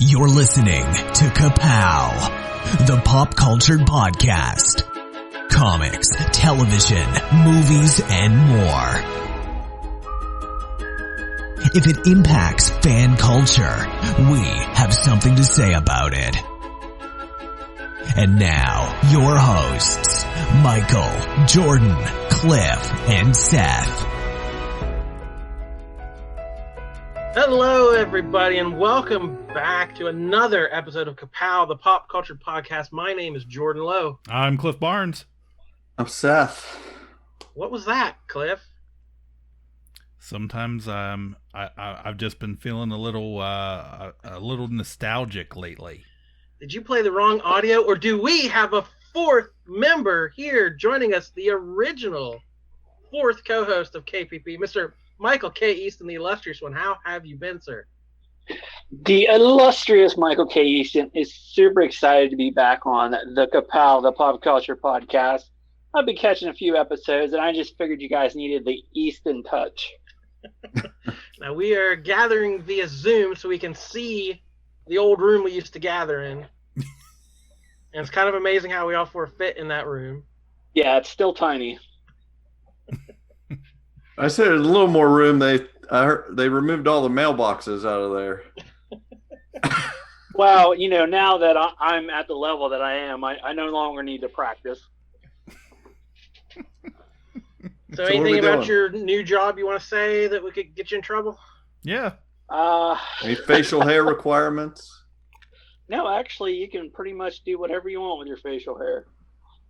You're listening to Ka-Pow, the pop culture podcast. Comics, television, movies, and more. If it impacts fan culture, we have something to say about it. And now, your hosts, Michael, Jordan, Cliff, and Seth. Hello, everybody, and welcome back to another episode of Ka-Pow, the pop culture podcast. My name is Jordan Lowe. I'm Cliff Barnes. I'm Seth. What was that, Cliff? Sometimes I've just been feeling a little nostalgic lately. Did you play the wrong audio, or do we have a fourth member here joining us, the original fourth co-host of KPP, Mr. Michael K. Easton, the illustrious one? How have you been, sir? The illustrious Michael K. Easton is super excited to be back on the Ka-Pow, the pop culture podcast. I've been catching a few episodes, and I just figured you guys needed the Easton touch. Now, we are gathering via Zoom so we can see the old room we used to gather in. And it's kind of amazing how we all four fit in that room. Yeah, it's still tiny. I said there's a little more room. I heard they removed all the mailboxes out of there. Well, you know, now that I'm at the level that I am, I no longer need to practice. So anything about your new job you want to say that we could get you in trouble? Yeah. Any facial hair requirements? No, actually, you can pretty much do whatever you want with your facial hair.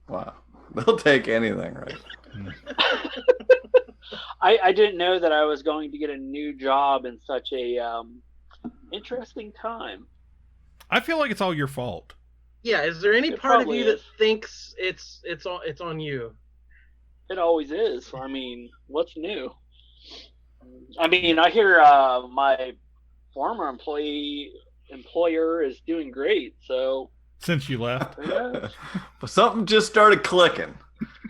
Wow. They'll take anything, right? I didn't know that I was going to get a new job in such a interesting time. I feel like it's all your fault. Yeah, is there any It part of probably you that is. thinks it's on you? It always is. I mean, what's new? I mean, I hear my former employer is doing great, so Since you left. yeah. But something just started clicking.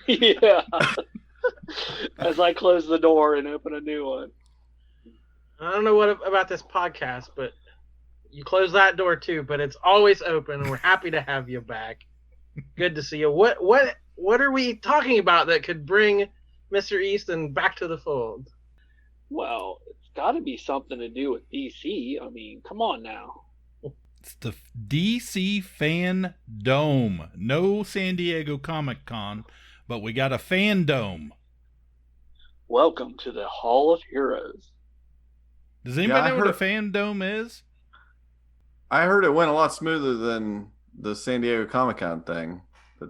Yeah. As I close the door and open a new one. I don't know what about this podcast, but you close that door too. But it's always open, and we're happy to have you back. Good to see you. What are we talking about that could bring Mr. Easton back to the fold? Well, it's got to be something to do with DC. I mean, come on now. It's the DC FANDOME. No San Diego Comic Con, but we got a FANDOME. Welcome to the Hall of Heroes. Does anybody Yeah, I know what a heard- FANDOME is? I heard it went a lot smoother than the San Diego Comic-Con thing. But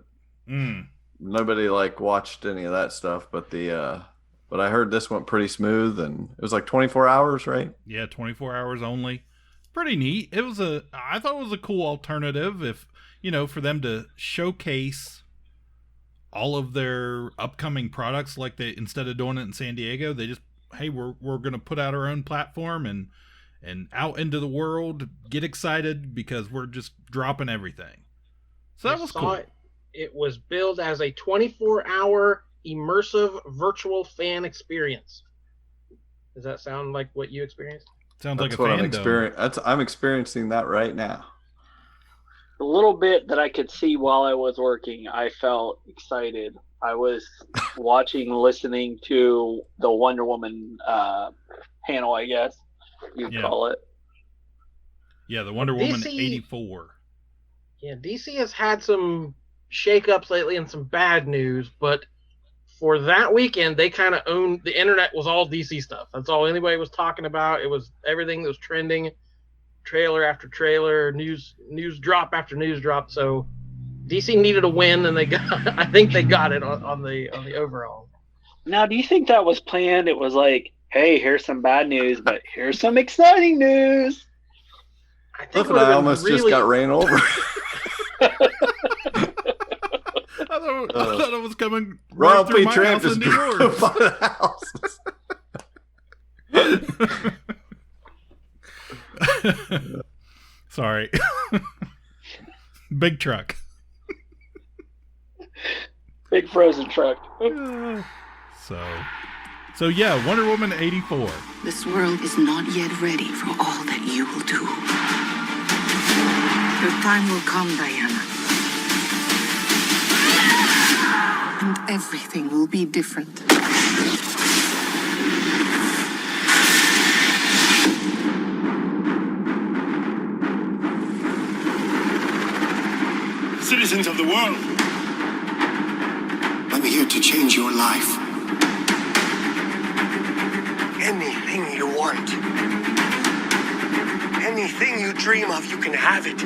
nobody watched any of that stuff, but I heard this went pretty smooth, and it was like 24 hours, right? Yeah, 24 hours only. Pretty neat. I thought it was a cool alternative if, for them to showcase all of their upcoming products instead of doing it in San Diego, they just, hey, we're going to put out our own platform and out into the world, get excited because we're just dropping everything. So that was cool. It was billed as a 24-hour immersive virtual fan experience. Does that sound like what you experienced? Sounds That's like a what I'm FANDOME. experiencing. I'm experiencing that right now. The little bit that I could see while I was working, I felt excited. I was listening to the Wonder Woman panel, I guess you'd call it. Yeah, the Wonder Woman DC 84. Yeah, DC has had some shakeups lately and some bad news, but for that weekend, they kind of owned the internet. Was all DC stuff. That's all anybody was talking about. It was everything that was trending, trailer after trailer, news drop after news drop. So DC needed a win, and I think they got it on the overall. Now, do you think that was planned? It was like, hey, here's some bad news, but here's some exciting news. I think Cliff and I almost just got ran over. I thought it was coming Ronald right through P. my Tramp house just into drove yours. by the house. Sorry. Big truck. Big frozen truck. So yeah, Wonder Woman 84. This world is not yet ready for all that you will do. Your time will come, Diana. And everything will be different. Citizens of the world, I'm here to change your life. Anything you want. Anything you dream of, you can have it.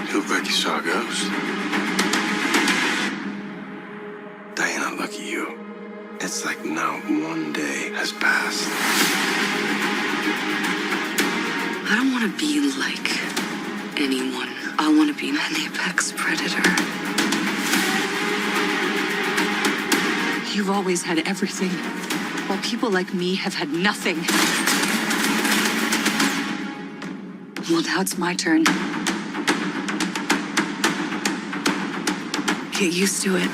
You look like you saw a ghost. Diana, look at you. It's like not one day has passed. I don't want to be like anyone. I want to be an apex predator. You've always had everything, while people like me have had nothing. Well, now it's my turn. Get used to it.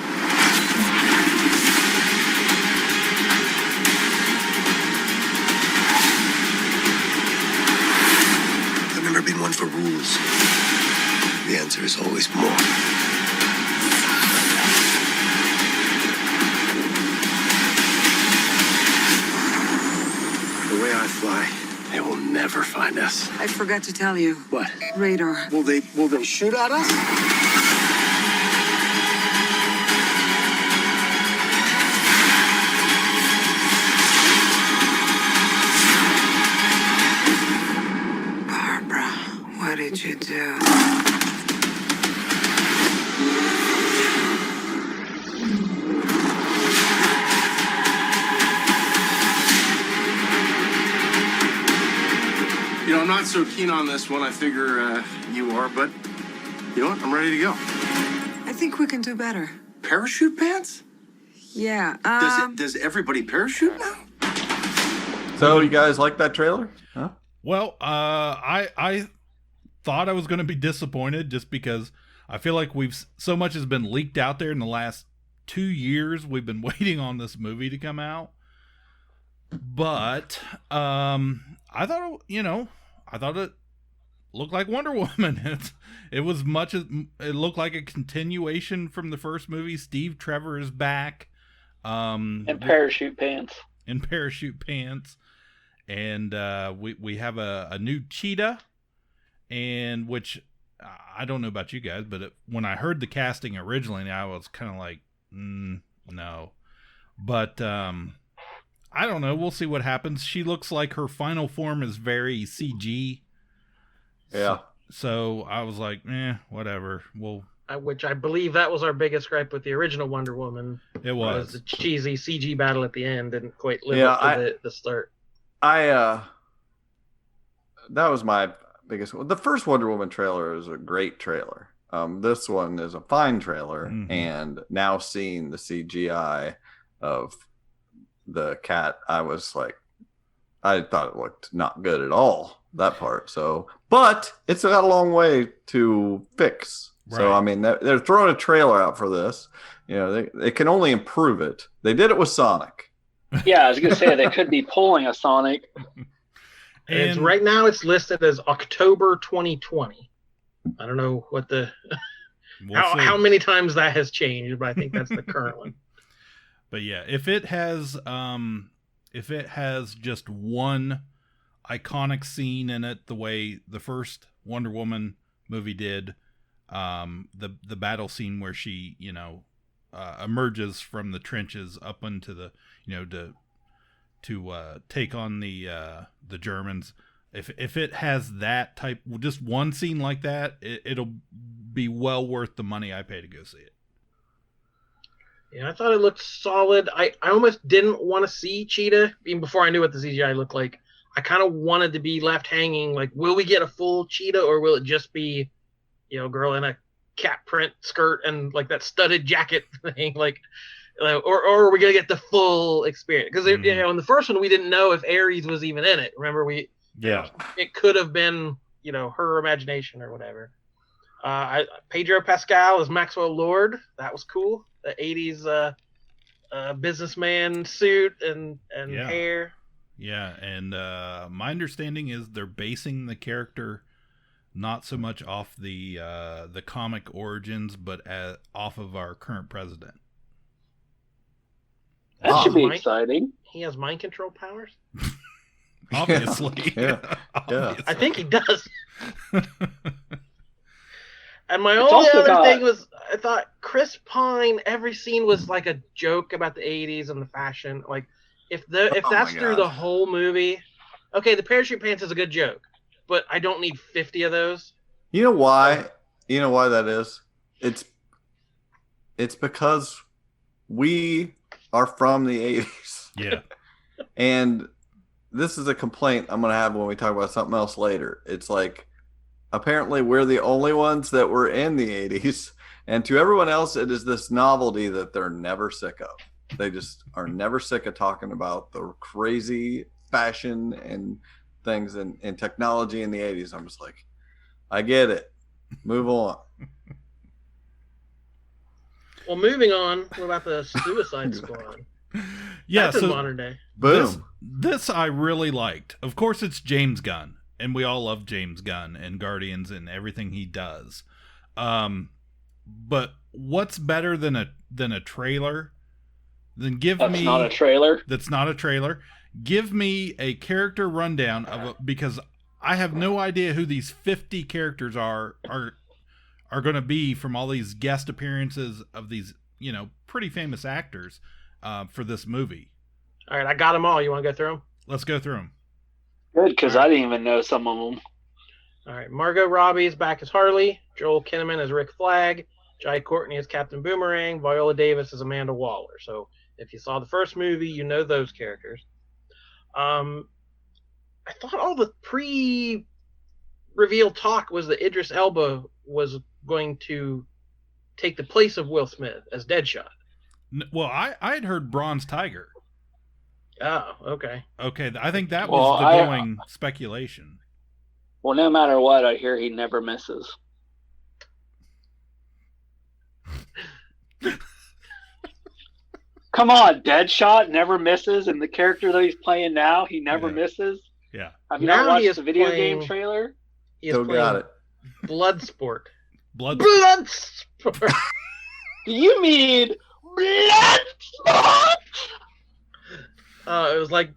I've never been one for rules. The answer is always more. The way I fly, they will never find us. I forgot to tell you. What? Radar. Will they shoot at us? Barbara, what did you do? You know, I'm not so keen on this one. I figure you are, but you know what? I'm ready to go. I think we can do better. Parachute pants? Yeah, Does everybody parachute now? So you guys like that trailer? Huh? Well, I thought I was going to be disappointed just because I feel like so much has been leaked out there in the last 2 years. We've been waiting on this movie to come out, but I thought it looked like Wonder Woman. It was much as it looked like a continuation from the first movie. Steve Trevor is back, And parachute pants. in parachute pants, and we have a new cheetah, and which I don't know about you guys, but when I heard the casting originally, I was kind of like, no, but I don't know. We'll see what happens. She looks like her final form is very CG. Yeah. So I was like, whatever. Which I believe that was our biggest gripe with the original Wonder Woman. It was the cheesy CG battle at the end didn't quite live up to the start. That was my biggest one. The first Wonder Woman trailer is a great trailer. This one is a fine trailer, and now seeing the CGI of the cat, I was like, I thought it looked not good at all, that part. So, but it's got a long way to fix. Right. So, I mean, they're throwing a trailer out for this. You know, they can only improve it. They did it with Sonic. Yeah, I was going to say, they could be pulling a Sonic. And right now it's listed as October 2020. I don't know what how many times that has changed, but I think that's the current one. But yeah, if it has just one iconic scene in it, the way the first Wonder Woman movie did, the battle scene where she, emerges from the trenches up into the, to take on the Germans. If it has that type, just one scene like that, it'll be well worth the money I pay to go see it. Yeah, I thought it looked solid. I almost didn't want to see Cheetah, even before I knew what the CGI looked like. I kind of wanted to be left hanging, like, will we get a full Cheetah, or will it just be, girl in a cat print skirt and, like, that studded jacket thing, or are we going to get the full experience? Because, in the first one, we didn't know if Ares was even in it. Remember, it could have been, her imagination or whatever. Pedro Pascal as Maxwell Lord. That was cool. The 80s businessman suit and hair. Yeah, and my understanding is they're basing the character not so much off the comic origins, but off of our current president. That should be exciting. He has mind control powers? Obviously. Yeah. Obviously. I think he does. And my only other thing was, I thought Chris Pine, every scene was like a joke about the 80s and the fashion. Like, if that's through the whole movie, okay, the parachute pants is a good joke, but I don't need 50 of those. You know why? You know why that is? It's because we are from the 80s. Yeah. And this is a complaint I'm going to have when we talk about something else later. It's like, apparently we're the only ones that were in the 80s. And to everyone else, it is this novelty that they're never sick of. They just are never sick of talking about the crazy fashion and things and technology in the 80s. I'm just like, I get it. Move on. Well, moving on, what about the Suicide Squad? Yeah, that's in modern day. Boom. This I really liked. Of course, it's James Gunn, and we all love James Gunn and Guardians and everything he does. But what's better than a trailer? Then That's not a trailer. That's not a trailer. Give me a character rundown because I have no idea who these 50 characters are going to be from all these guest appearances of these, pretty famous actors for this movie. All right, I got them all. You want to go through them? Let's go through them. Good, because I didn't even know some of them. All right, Margot Robbie is back as Harley. Joel Kinnaman as Rick Flag. Jai Courtney as Captain Boomerang. Viola Davis as Amanda Waller. So if you saw the first movie, you know those characters. I thought all the pre-reveal talk was that Idris Elba was going to take the place of Will Smith as Deadshot. Well, I had heard Bronze Tiger. Oh, okay. Okay, I think that was the going speculation. Well, no matter what, I hear he never misses. Come on, Deadshot never misses, and the character that he's playing now, he never misses. Yeah. Have you not watched the video game trailer? Still got it. Bloodsport. Bloodsport. Do you mean Bloodsport? It was like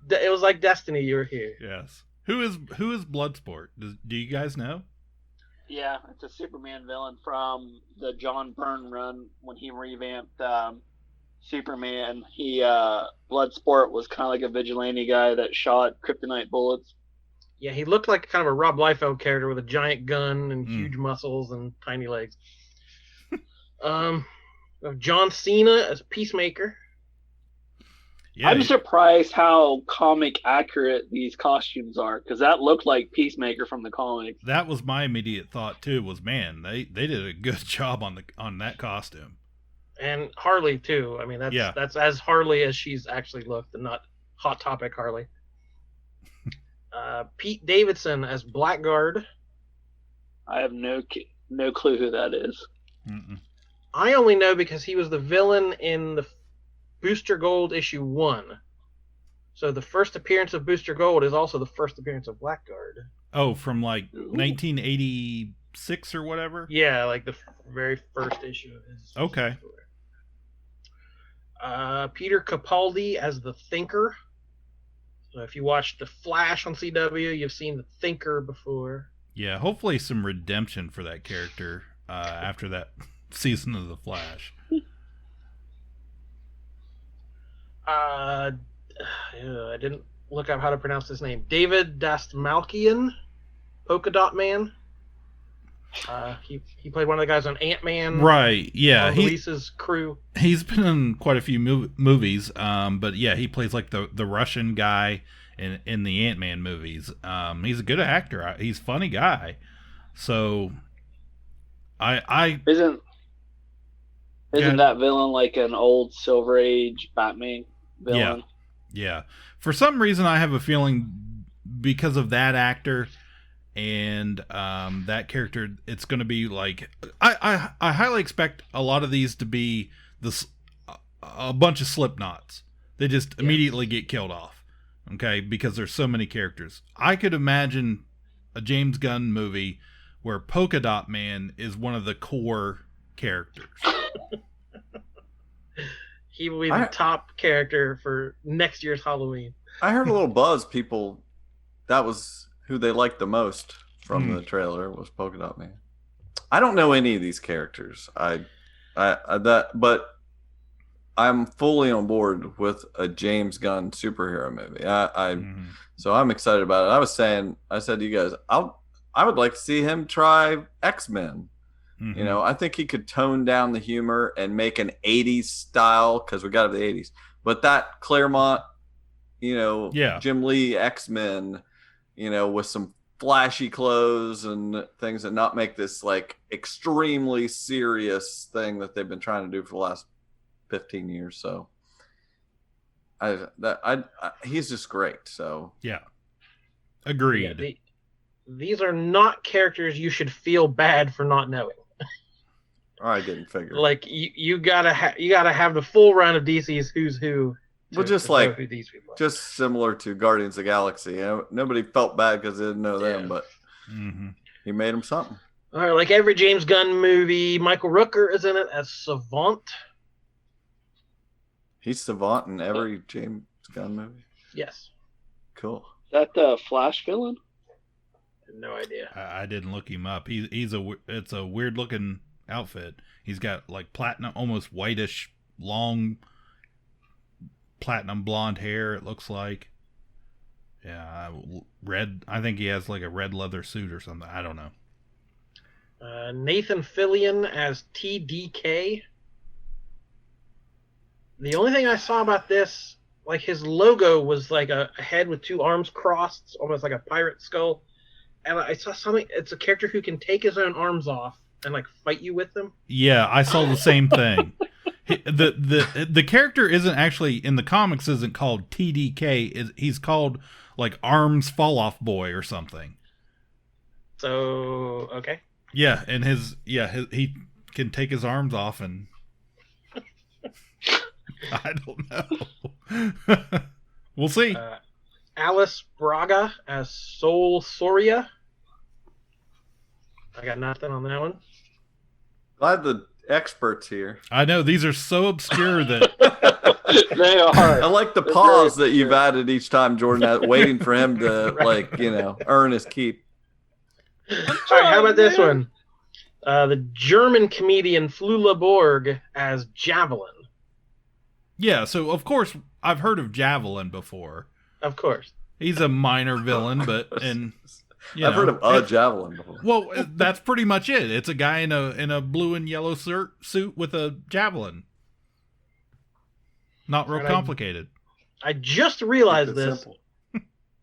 Destiny. You were here. Yes. Who is Bloodsport? Do you guys know? Yeah, it's a Superman villain from the John Byrne run when he revamped Superman. Bloodsport was kind of like a vigilante guy that shot kryptonite bullets. Yeah, he looked like kind of a Rob Liefeld character with a giant gun and huge muscles and tiny legs. John Cena as Peacemaker. Yeah, I'm surprised how comic accurate these costumes are, because that looked like Peacemaker from the comics. That was my immediate thought too. Was man, they did a good job on that costume. And Harley too. I mean, that's as Harley as she's actually looked, and not Hot Topic Harley. Pete Davidson as Blackguard. I have no clue who that is. Mm-mm. I only know because he was the villain in the Booster Gold issue 1. So the first appearance of Booster Gold is also the first appearance of Blackguard. Oh, from like 1986 or whatever? Yeah, like the very first issue of his. Okay. Peter Capaldi as the Thinker. So if you watched The Flash on CW, you've seen the Thinker before. Yeah, hopefully some redemption for that character after that season of The Flash. I didn't look up how to pronounce his name. David Dastmalchian, Polka Dot Man. He played one of the guys on Ant-Man. Right, yeah. Lisa's crew. He's been in quite a few movies, but yeah, he plays like the Russian guy in the Ant-Man movies. He's a good actor. He's a funny guy. So, Isn't that villain like an old Silver Age Batman villain? Yeah. For some reason, I have a feeling because of that actor and that character, it's going to be like I highly expect a lot of these to be a bunch of Slipknots. They just immediately get killed off, okay? Because there's so many characters. I could imagine a James Gunn movie where Polka Dot Man is one of the core characters. He will be the top character for next year's Halloween. I heard a little buzz. People, that was who they liked the most from the trailer was Polka Dot Man. I don't know any of these characters. But I'm fully on board with a James Gunn superhero movie. So I'm excited about it. I said to you guys, I would like to see him try X-Men. Mm-hmm. You know, I think he could tone down the humor and make an 80s style, because we got the 80s. But that Claremont, Jim Lee X-Men, with some flashy clothes and things, and not make this like extremely serious thing that they've been trying to do for the last 15 years. So he's just great. So yeah, agreed. Yeah, these are not characters you should feel bad for not knowing. I didn't figure. Like you gotta have the full run of DC's Who's Who. Well, just similar to Guardians of the Galaxy. Nobody felt bad because they didn't know them, but he made them something. All right, like every James Gunn movie, Michael Rooker is in it as Savant. He's Savant in every James Gunn movie? Yes. Cool. Is that the Flash villain? No idea. I didn't look him up. It's a weird looking outfit. He's got like platinum, almost whitish, long platinum blonde hair. It looks like. Yeah, red. I think he has like a red leather suit or something. I don't know. Nathan Fillion as TDK. The only thing I saw about this, like his logo was like a head with two arms crossed, almost like a pirate skull. And I saw something. It's a character who can take his own arms off and like fight you with them. Yeah, I saw the same thing. The character isn't actually in the comics. Isn't called TDK. He's called like Arms Fall Off Boy or something. So okay. Yeah, and he can take his arms off and I don't know. We'll see. Alice Braga as Sol Soria. I got nothing on that one. Glad the experts here. I know these are so obscure that they are. I like the pause that you've added each time, Jordan, waiting for him to earn his keep. All right, how about this one? The German comedian Flula Borg as Javelin. Yeah, so of course I've heard of Javelin before. Of course. He's a minor villain, but I've heard of a Javelin before. Well, that's pretty much it. It's a guy in a blue and yellow suit with a javelin. Not real complicated. I just realized this. Simple.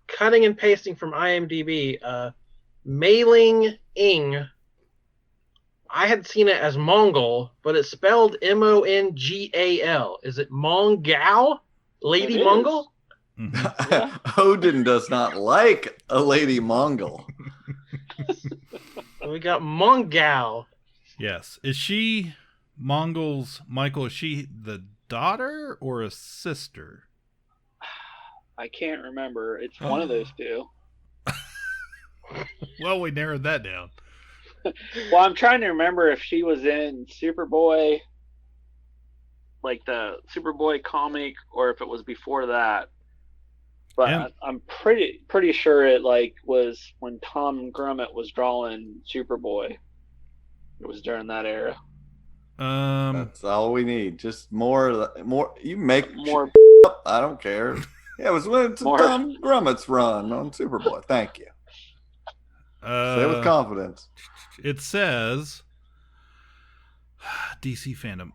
Cutting and pasting from IMDb. Mei Ling Ing. I had seen it as Mongol, but it's spelled Mongal. Is it Mongao? Lady Mongol? Mm-hmm. Odin does not like a lady Mongol. We got Mongao. Yes. Is she Mongol's, Michael, is she the daughter or a sister? I can't remember. It's one of those two. Well, we narrowed that down. Well, I'm trying to remember if she was in Superboy, like the Superboy comic, or if it was before that. But I'm pretty sure it was when Tom Grummett was drawing Superboy. It was during that era. That's all we need. Just more. You make more. I don't care. Yeah, it was when Tom Grummett's run on Superboy. Thank you. Say with confidence. It says DC fandom.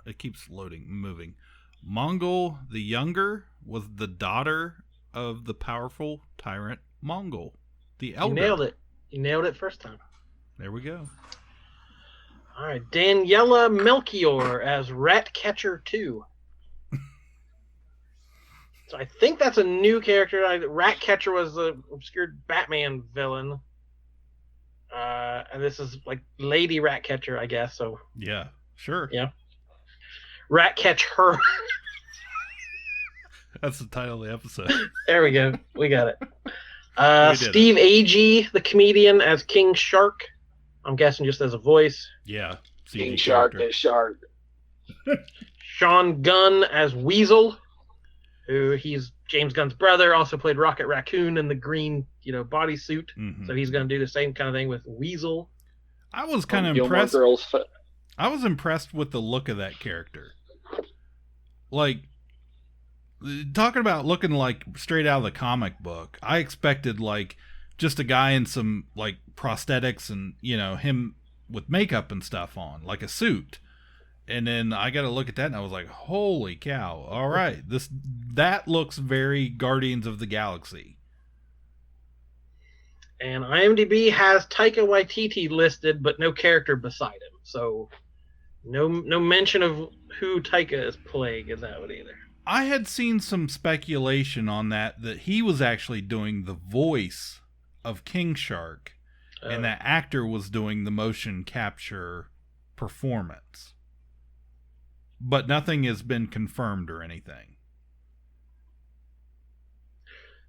It keeps moving. Mongol the Younger was the daughter of the powerful tyrant Mongol the Elder. You nailed it. You nailed it first time. There we go. All right, Daniela Melchior as Ratcatcher 2. So I think that's a new character. Ratcatcher was the obscure Batman villain. And this is like Lady Ratcatcher, I guess. So yeah, sure. Yeah. CatcHer. That's the title of the episode. There we go. We got it. Steve Agee, the comedian, as King Shark. I'm guessing just as a voice. Yeah. King Shark is Shark. Sean Gunn as Weasel, who he's James Gunn's brother, also played Rocket Raccoon in the green, bodysuit. Mm-hmm. So he's going to do the same kind of thing with Weasel. I was kind of impressed. I was impressed with the look of that character. Like, talking about looking like straight out of the comic book, I expected like just a guy in some like prosthetics and him with makeup and stuff on, like a suit. And then I got to look at that and I was like, holy cow. All right. That looks very Guardians of the Galaxy. And IMDb has Taika Waititi listed, but no character beside him. So no mention of who Taika is playing in that one either. I had seen some speculation on that he was actually doing the voice of King Shark, and that actor was doing the motion capture performance. But nothing has been confirmed or anything.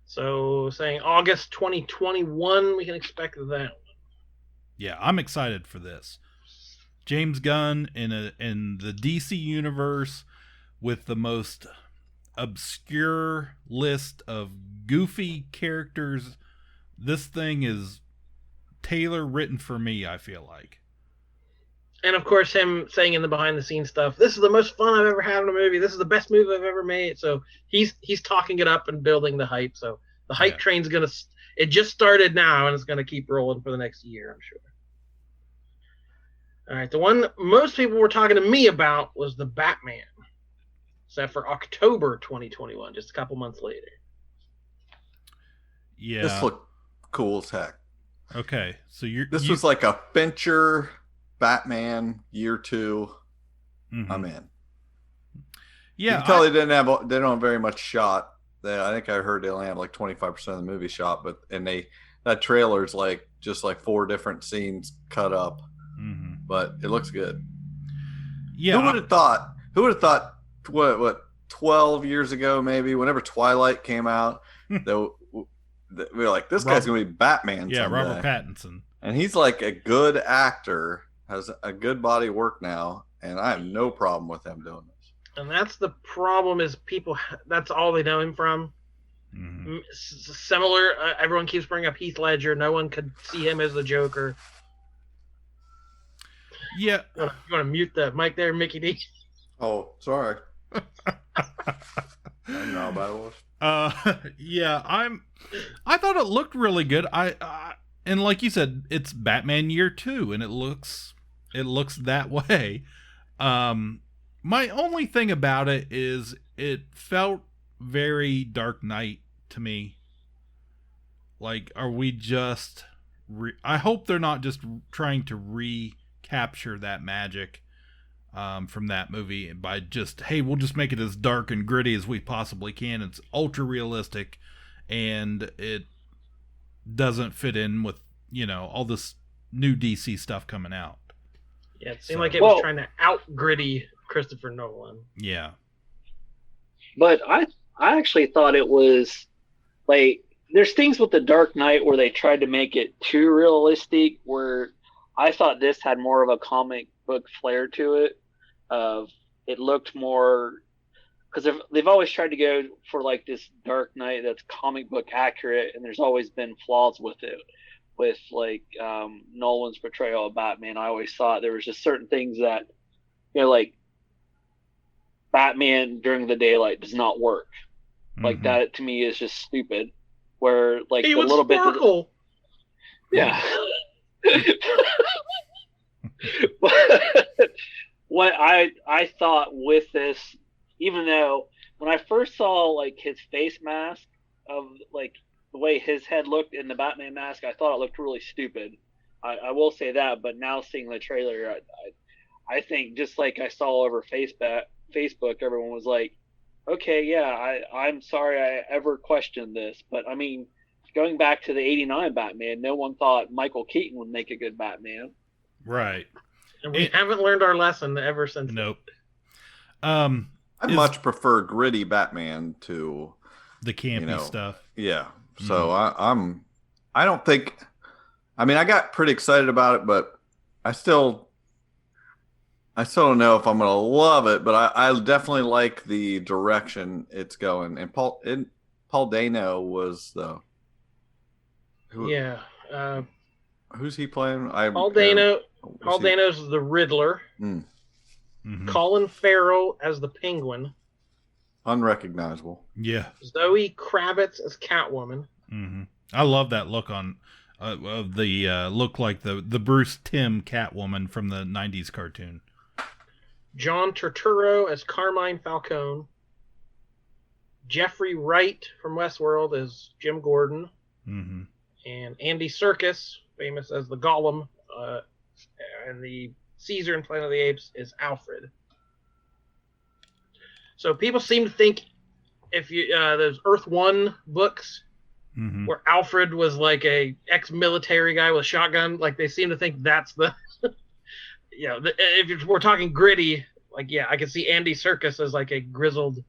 So saying August 2021, we can expect that one. Yeah, I'm excited for this. James Gunn in the DC universe with the most obscure list of goofy characters. This thing is tailor written for me, I feel like. And of course, him saying in the behind the scenes stuff, this is the most fun I've ever had in a movie. This is the best movie I've ever made. So he's talking it up and building the hype. So the hype train's it just started now and it's going to keep rolling for the next year, I'm sure. All right. The one most people were talking to me about was the Batman. Set for October 2021, just a couple months later. Yeah. This looked cool as heck. Okay. So This was like a Fincher Batman year 2. Mm-hmm. I'm in. Yeah, you can tell they don't have very much shot. I think I heard they only have like 25% of the movie shot, but that trailer's like just like 4 different scenes cut up. Mm-hmm. But it looks good. Yeah. Who would have thought? What 12 years ago maybe, whenever Twilight came out, we were like, this guy's gonna be Batman. Yeah, someday. Robert Pattinson, and he's like a good actor. Has a good body of work now, and I have no problem with him doing this. And that's the problem is people, that's all they know him from. Mm-hmm. Similar, everyone keeps bringing up Heath Ledger. No one could see him as the Joker. Yeah. You want to mute the mic there, Mickey D? Oh, sorry. I don't know about it. Yeah, I thought it looked really good. And like you said, it's Batman year 2, and it looks that way. My only thing about it is it felt very Dark Knight to me. Like, are we just... I hope they're not just trying to recapture that magic from that movie by just, hey, we'll just make it as dark and gritty as we possibly can. It's ultra realistic, and it doesn't fit in with, all this new DC stuff coming out. Yeah, it seemed like it was trying to out-gritty Christopher Nolan. Yeah. But I actually thought it was, like, there's things with The Dark Knight where they tried to make it too realistic, where I thought this had more of a comic book flair to it. It looked more, because they've always tried to go for like this Dark Knight that's comic book accurate, and there's always been flaws with it. With like Nolan's portrayal of Batman, I always thought there was just certain things that, like Batman during the daylight does not work. Mm-hmm. Like that to me is just stupid. Where like he a little sparkle. Bit, yeah. What I thought with this, even though when I first saw like his face mask of like the way his head looked in the Batman mask, I thought it looked really stupid. I will say that, but now seeing the trailer, I think just like I saw over Facebook, everyone was like, okay, yeah, I'm sorry I ever questioned this. But I mean, going back to the 89 Batman, no one thought Michael Keaton would make a good Batman. Right. And we haven't learned our lesson ever since. Nope. I much prefer gritty Batman to the campy stuff. Yeah. So I don't think. I mean, I got pretty excited about it, but I still don't know if I'm gonna love it. But I definitely like the direction it's going. And Paul Dano was the. Who's he playing? Paul Dano's the Riddler. Mm-hmm. Colin Farrell as the Penguin. Unrecognizable. Yeah. Zoe Kravitz as Catwoman. Mm-hmm. I love that look on look like the Bruce Timm Catwoman from the 90s cartoon. John Turturro as Carmine Falcone. Jeffrey Wright from Westworld as Jim Gordon. Mm-hmm. And Andy Serkis, famous as the Gollum, and the Caesar in Planet of the Apes is Alfred. So people seem to think if you those Earth One books where Alfred was like a ex-military guy with a shotgun, like they seem to think that's the if we're talking gritty, like I can see Andy Serkis as like a grizzled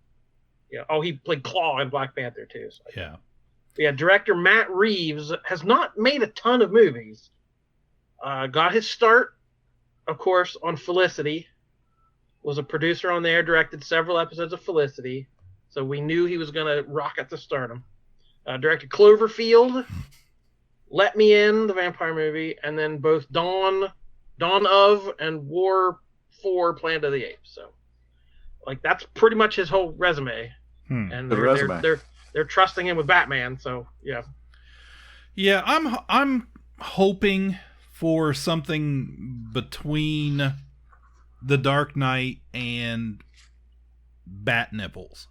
he played Claw in Black Panther too. So. Yeah, director Matt Reeves has not made a ton of movies. Got his start, of course, on Felicity. Was a producer on there, directed several episodes of Felicity. So we knew he was going to rocket to stardom. Directed Cloverfield, Let Me In, the vampire movie, and then both Dawn of, and War for Planet of the Apes. So, like, that's pretty much his whole resume. And they're trusting him with Batman, so yeah. Yeah, I'm hoping for something between The Dark Knight and Bat Nipples.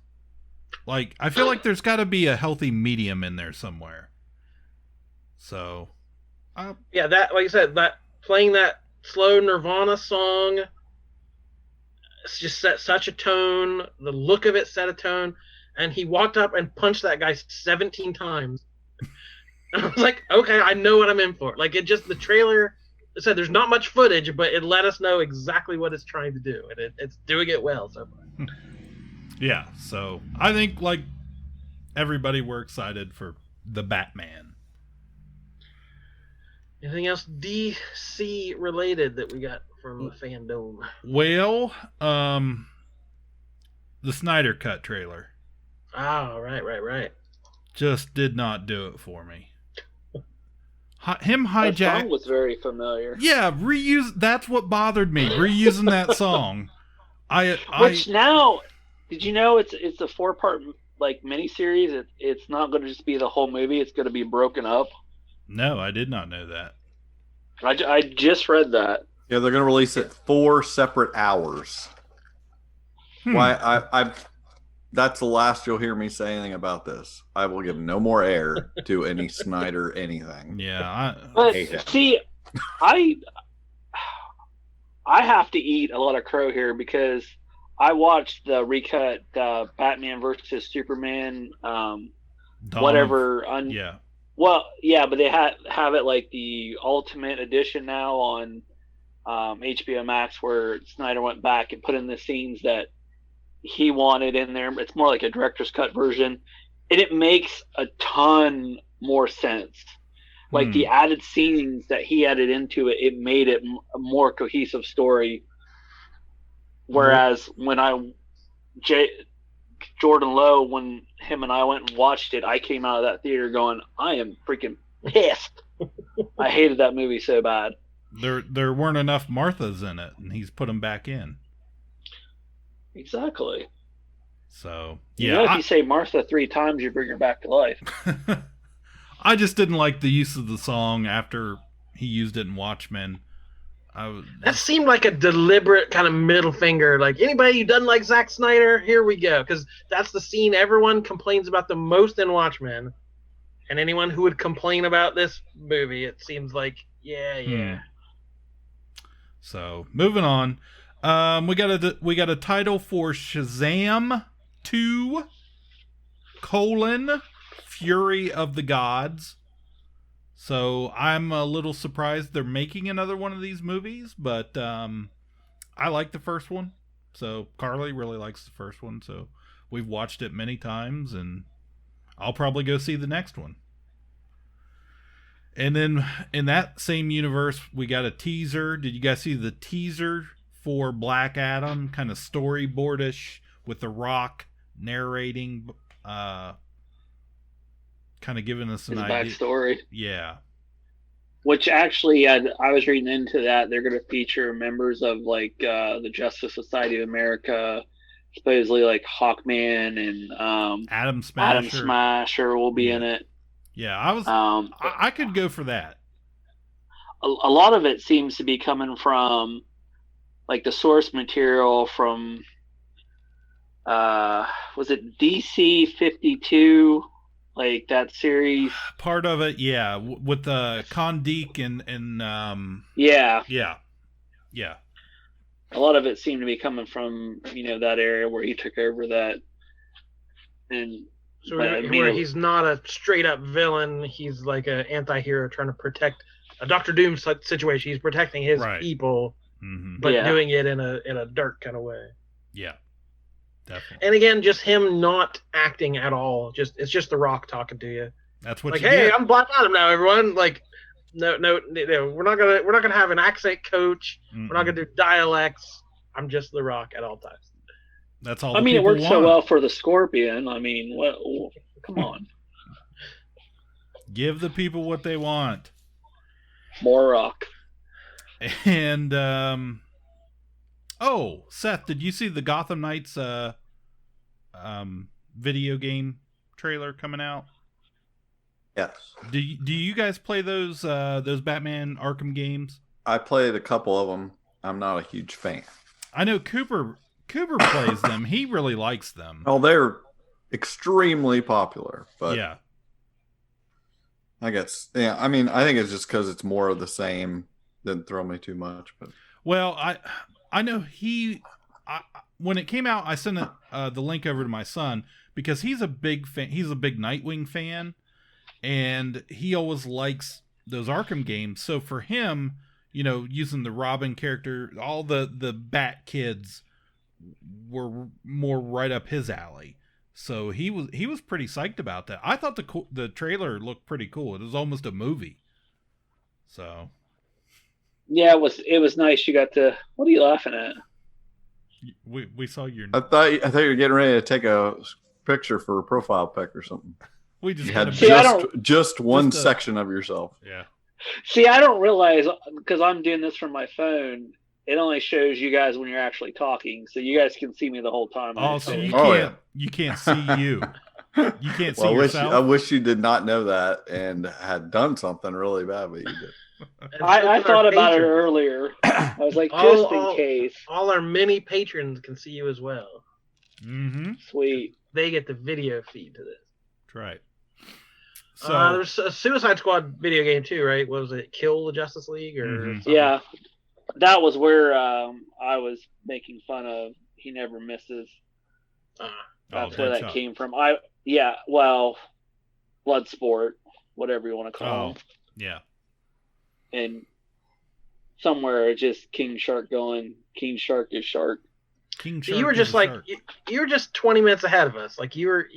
Like, I feel like there's got to be a healthy medium in there somewhere. So, that, like you said, that playing that slow Nirvana song, it's just set such a tone. The look of it set a tone. And he walked up and punched that guy 17 times. And I was like, okay, I know what I'm in for. Like, the trailer said there's not much footage, but it let us know exactly what it's trying to do. And it's doing it well so far. Yeah, so I think, like, everybody, we're excited for the Batman. Anything else DC related that we got from the fandom? Well, the Snyder Cut trailer. Oh, right. Just did not do it for me. Him hijack. That song was very familiar. Yeah, that's what bothered me. Reusing that song. Which now, did you know it's a 4-part like miniseries? It's not going to just be the whole movie. It's going to be broken up. No, I did not know that. I just read that. Yeah, they're going to release it 4 separate hours. Why that's the last you'll hear me say anything about this. I will give no more air to any Snyder anything. Yeah, but see, I have to eat a lot of crow here because I watched the recut Batman versus Superman, whatever. Yeah. Well, yeah, but they have it like the Ultimate Edition now on HBO Max, where Snyder went back and put in the scenes that he wanted in there. It's more like a director's cut version, and it makes a ton more sense. Like the added scenes that he added into it, it made it a more cohesive story. Whereas when Jordan Lowe, when him and I went and watched it, I came out of that theater going, I am freaking pissed. I hated that movie so bad. There weren't enough Marthas in it, and he's put them back in. Exactly. So, yeah. If you say Martha 3 times, you bring her back to life. I just didn't like the use of the song after he used it in Watchmen. That seemed like a deliberate kind of middle finger. Like, anybody who doesn't like Zack Snyder, here we go. Because that's the scene everyone complains about the most in Watchmen. And anyone who would complain about this movie, it seems like, yeah. So, moving on. We got a title for Shazam 2: Fury of the Gods. So I'm a little surprised they're making another one of these movies, but I like the first one. So Carly really likes the first one, so we've watched it many times, and I'll probably go see the next one. And then in that same universe, we got a teaser. Did you guys see the teaser for Black Adam? Kind of storyboardish with The Rock narrating, kind of giving us an idea. Backstory. Yeah. Which actually, I was reading into that. They're going to feature members of like the Justice Society of America, supposedly like Hawkman and Adam Smasher will be in it. Yeah, I could go for that. A lot of it seems to be coming from like the source material from was it DC 52, like that series? Part of it, yeah, with Kondik and yeah. A lot of it seemed to be coming from that area where he took over that, and so where he's not a straight up villain, he's like an anti-hero trying to protect a Doctor Doom situation. He's protecting his people, but doing it in a dark kind of way. Yeah, definitely. And again, just him not acting at all. It's just The Rock talking to you. That's what. Like, hey, I'm Black Adam now, everyone. Like, no, we're not gonna have an accent coach. We're not gonna do dialects. I'm just The Rock at all times. That's all. I mean, it worked so well for the Scorpion. I mean, come on. Give the people what they want. More Rock. And Seth, did you see the Gotham Knights video game trailer coming out? Yes. Do you guys play those Batman Arkham games? I played a couple of them. I'm not a huge fan. I know Cooper plays them. He really likes them. Oh, they're extremely popular, but yeah. I guess, yeah. I mean, I think it's just because it's more of the same. Didn't throw me too much, but well, I know when it came out, I sent the link over to my son because he's a big fan. He's a big Nightwing fan, and he always likes those Arkham games. So for him, using the Robin character, all the Bat kids were more right up his alley. So he was pretty psyched about that. I thought the trailer looked pretty cool. It was almost a movie. So yeah, it was nice. You got to. What are you laughing at? We saw your. I thought you were getting ready to take a picture for a profile pic or something. We just had had just one section of yourself. Yeah. See, I don't realize because I'm doing this from my phone. It only shows you guys when you're actually talking, so you guys can see me the whole time. Oh, so you can't see you. You can't see yourself. I wish you did not know that and had done something really bad, but you did. I thought about it earlier. I was like, just in case. All our mini patrons can see you as well. Mm-hmm. Sweet. They get the video feed to this. That's right. So there's a Suicide Squad video game too, right? What was it? Kill the Justice League or something? Yeah. That was where I was making fun of He Never Misses. That's where that came from. Bloodsport, whatever you want to call it. Yeah. And somewhere just King Shark going, King Shark is shark. King Shark. You were just like you were just 20 minutes ahead of us. Like you're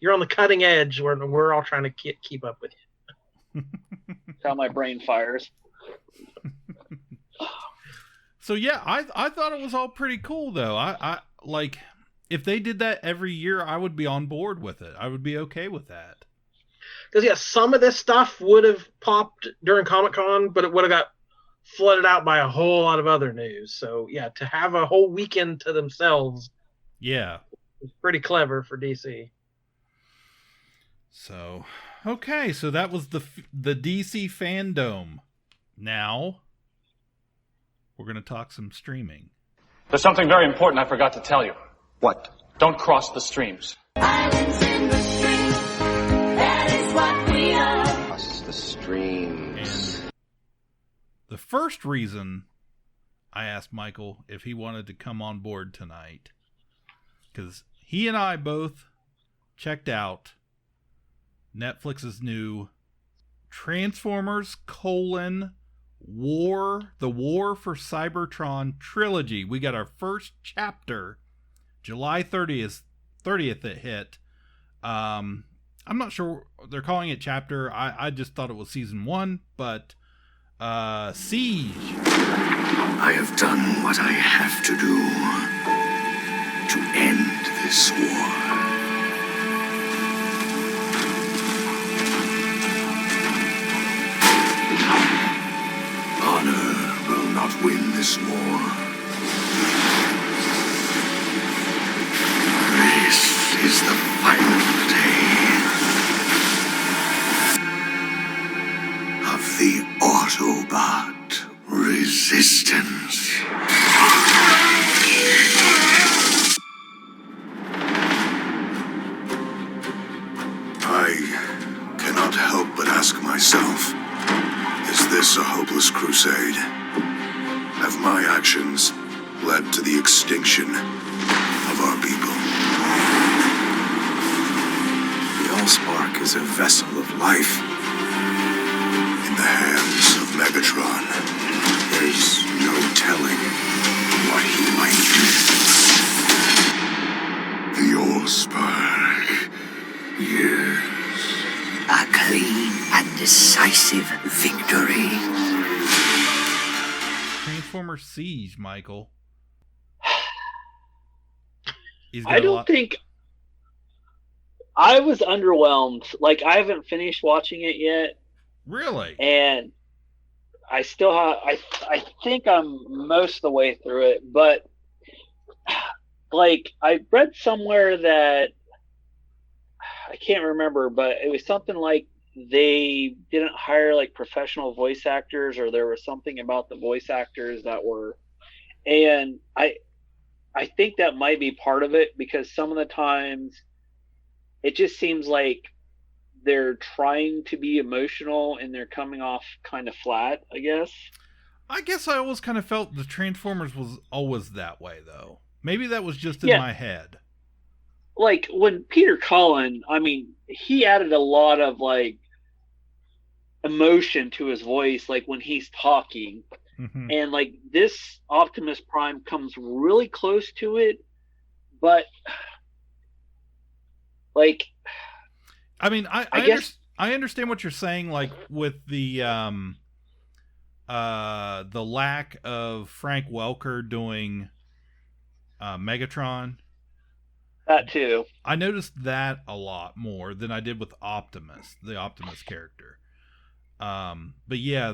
on the cutting edge where we're all trying to keep up with you. How my brain fires. So yeah, I thought it was all pretty cool though. I like if they did that every year, I would be on board with it. I would be okay with that. Because some of this stuff would have popped during Comic-Con, but it would have got flooded out by a whole lot of other news. So yeah, to have a whole weekend to themselves, yeah, it's pretty clever for DC. So okay, so that was the DC FANDOME. Now we're going to talk some streaming. There's something very important I forgot to tell you. What? Don't cross the streams. Islands in the stream, that is what we are. Cross the streams. And the first reason I asked Michael if he wanted to come on board tonight, because he and I both checked out Netflix's new Transformers: The War for Cybertron trilogy. We got our first chapter July 30th it hit. I'm not sure they're calling it Chapter. I just thought it was season 1, but Siege. I have done what I have to do to end this war. Honor will not win this war. This is the final day of the Autobot resistance. I cannot help but ask myself, is this a hopeless crusade? Have my actions led to the extinction of our people? The Allspark is a vessel of life in the hands of Megatron. There's no telling what he might do. The Allspark, yes. A clean and decisive victory. Transformers Siege, Michael. I don't think... I was underwhelmed. Like, I haven't finished watching it yet. Really? And I still have... I think I'm most of the way through it, but... Like, I read somewhere that... I can't remember, but it was something like they didn't hire, like, professional voice actors, or there was something about the voice actors that were... And I think that might be part of it, because some of the times it just seems like they're trying to be emotional and they're coming off kind of flat, I guess. I guess I always kind of felt the Transformers was always that way, though. Maybe that was just in my head. Like, when Peter Cullen, I mean, he added a lot of, like, emotion to his voice, like, when he's talking. Mm-hmm. And, like, this Optimus Prime comes really close to it, but, like... I mean, I guess... I understand what you're saying, like, with the lack of Frank Welker doing Megatron. That, too. I noticed that a lot more than I did with Optimus, the Optimus character. But yeah,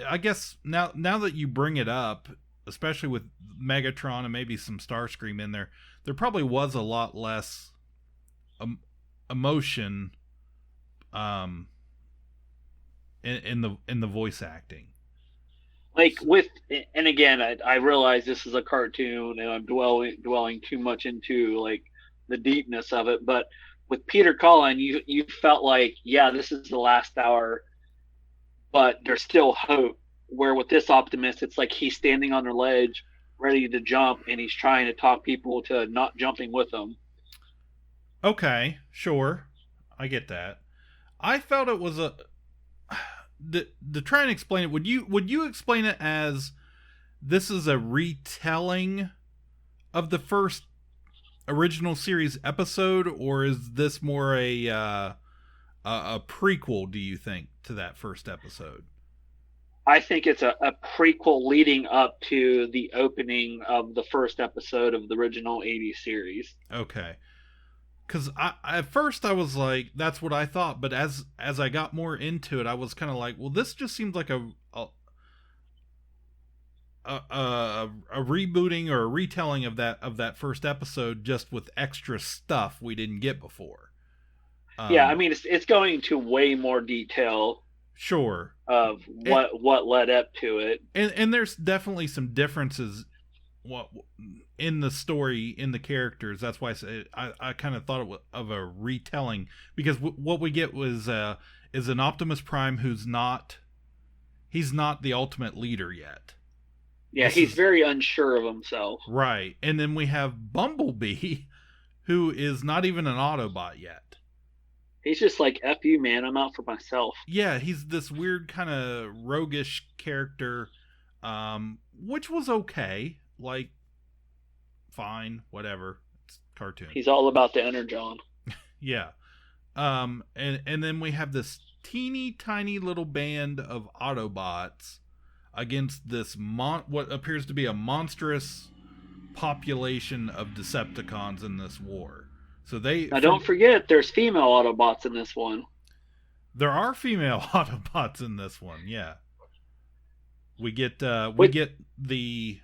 I guess now that you bring it up, especially with Megatron and maybe some Starscream in there probably was a lot less emotion in the voice acting. Like and again, I realize this is a cartoon and I'm dwelling too much into, like, the deepness of it, but with Peter Cullen, you felt like, yeah, this is the last hour, but there's still hope. Where with this Optimus, it's like he's standing on the ledge, ready to jump, and he's trying to talk people to not jumping with him. Okay, sure. I get that. I felt it was to try and explain it, would you explain it as this is a retelling of the first original series episode, or is this more a prequel, do you think, to that first episode? I think it's a prequel leading up to the opening of the first episode of the original 80s series. Okay. Because at first I was like, that's what I thought, but as I got more into it, I was kind of like, well, this just seems like a rebooting or a retelling of that first episode, just with extra stuff we didn't get before. Yeah, I mean, it's going to way more detail. Sure. Of what led up to it, and there's definitely some differences in the story, in the characters. That's why I kind of thought of a retelling, because what we get is an Optimus Prime who's not the ultimate leader yet. Yeah, he's very unsure of himself. Right. And then we have Bumblebee, who is not even an Autobot yet. He's just like, F you, man, I'm out for myself. Yeah, he's this weird kind of roguish character, which was okay. Like, fine, whatever. It's cartoon. He's all about the Energon. Yeah. And then we have this teeny tiny little band of Autobots against this what appears to be a monstrous population of Decepticons in this war. So now don't forget, there's female Autobots in this one. There are female Autobots in this one. Yeah, we get the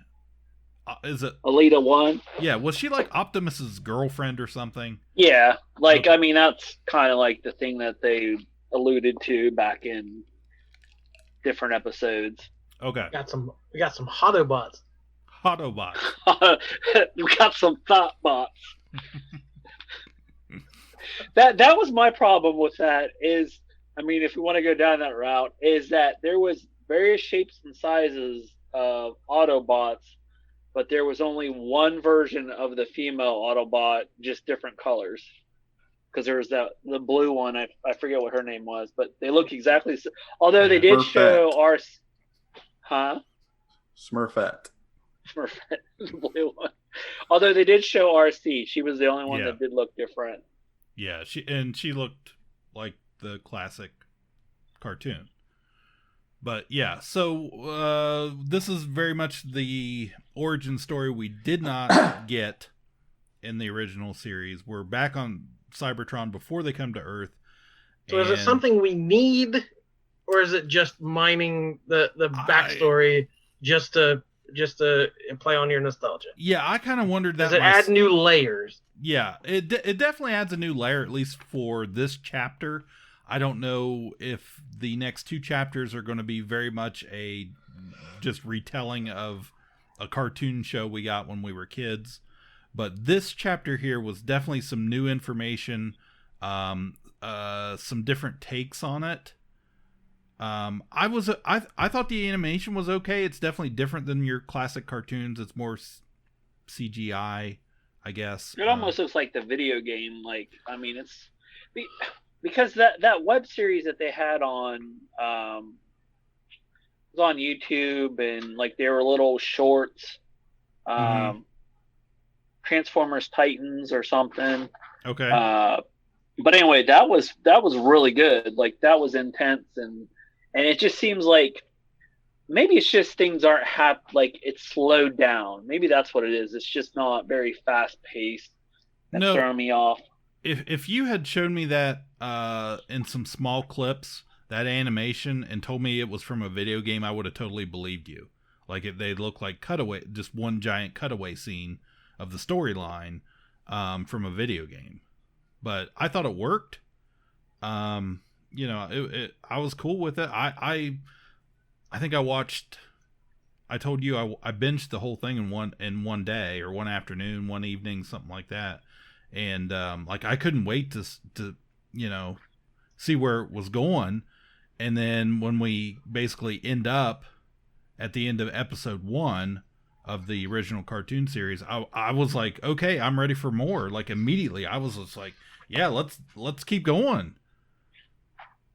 is it Alita 1? Yeah, was she like Optimus's girlfriend or something? Yeah, like okay. I mean that's kind of like the thing that they alluded to back in different episodes. Okay, we got some Autobots. We got some Thoughtbots. That was my problem with that. Is I mean, if we want to go down that route, is that there was various shapes and sizes of Autobots, but there was only one version of the female Autobot, just different colors. Because there was the blue one, I forget what her name was, but they look exactly. Although they did show our, Smurfette, the blue one. Although they did show RC, she was the only one that did look different. Yeah, she looked like the classic cartoon. But yeah, so this is very much the origin story we did not get in the original series. We're back on Cybertron before they come to Earth. So is it something we need, or is it just mining the backstory just to play on your nostalgia? Yeah, I kind of wondered that. Does it add new layers? Yeah, it definitely adds a new layer, at least for this chapter. I don't know if the next two chapters are going to be very much a just retelling of a cartoon show we got when we were kids. But this chapter here was definitely some new information, some different takes on it. I thought the animation was okay. It's definitely different than your classic cartoons. It's more CGI, I guess. It almost looks like the video game. Like, I mean, it's because that web series that they had on was on YouTube, and like they were little shorts. Transformers Titans or something. Okay. But anyway, that was really good. Like that was intense, and it just seems like maybe it's just things aren't like it's slowed down. Maybe that's what it is. It's just not very fast paced. That's throwing me off. If you had shown me that in some small clips, that animation, and told me it was from a video game, I would have totally believed you. Like if they look like cutaway, just one giant cutaway scene of the storyline from a video game. But I thought it worked. I was cool with it. I think I watched. I told you I binged the whole thing in one day, or one afternoon, one evening, something like that. And like I couldn't wait to see where it was going. And then when we basically end up at the end of episode 1 of the original cartoon series, I was like, okay, I'm ready for more. Like immediately, I was just like, yeah, let's keep going.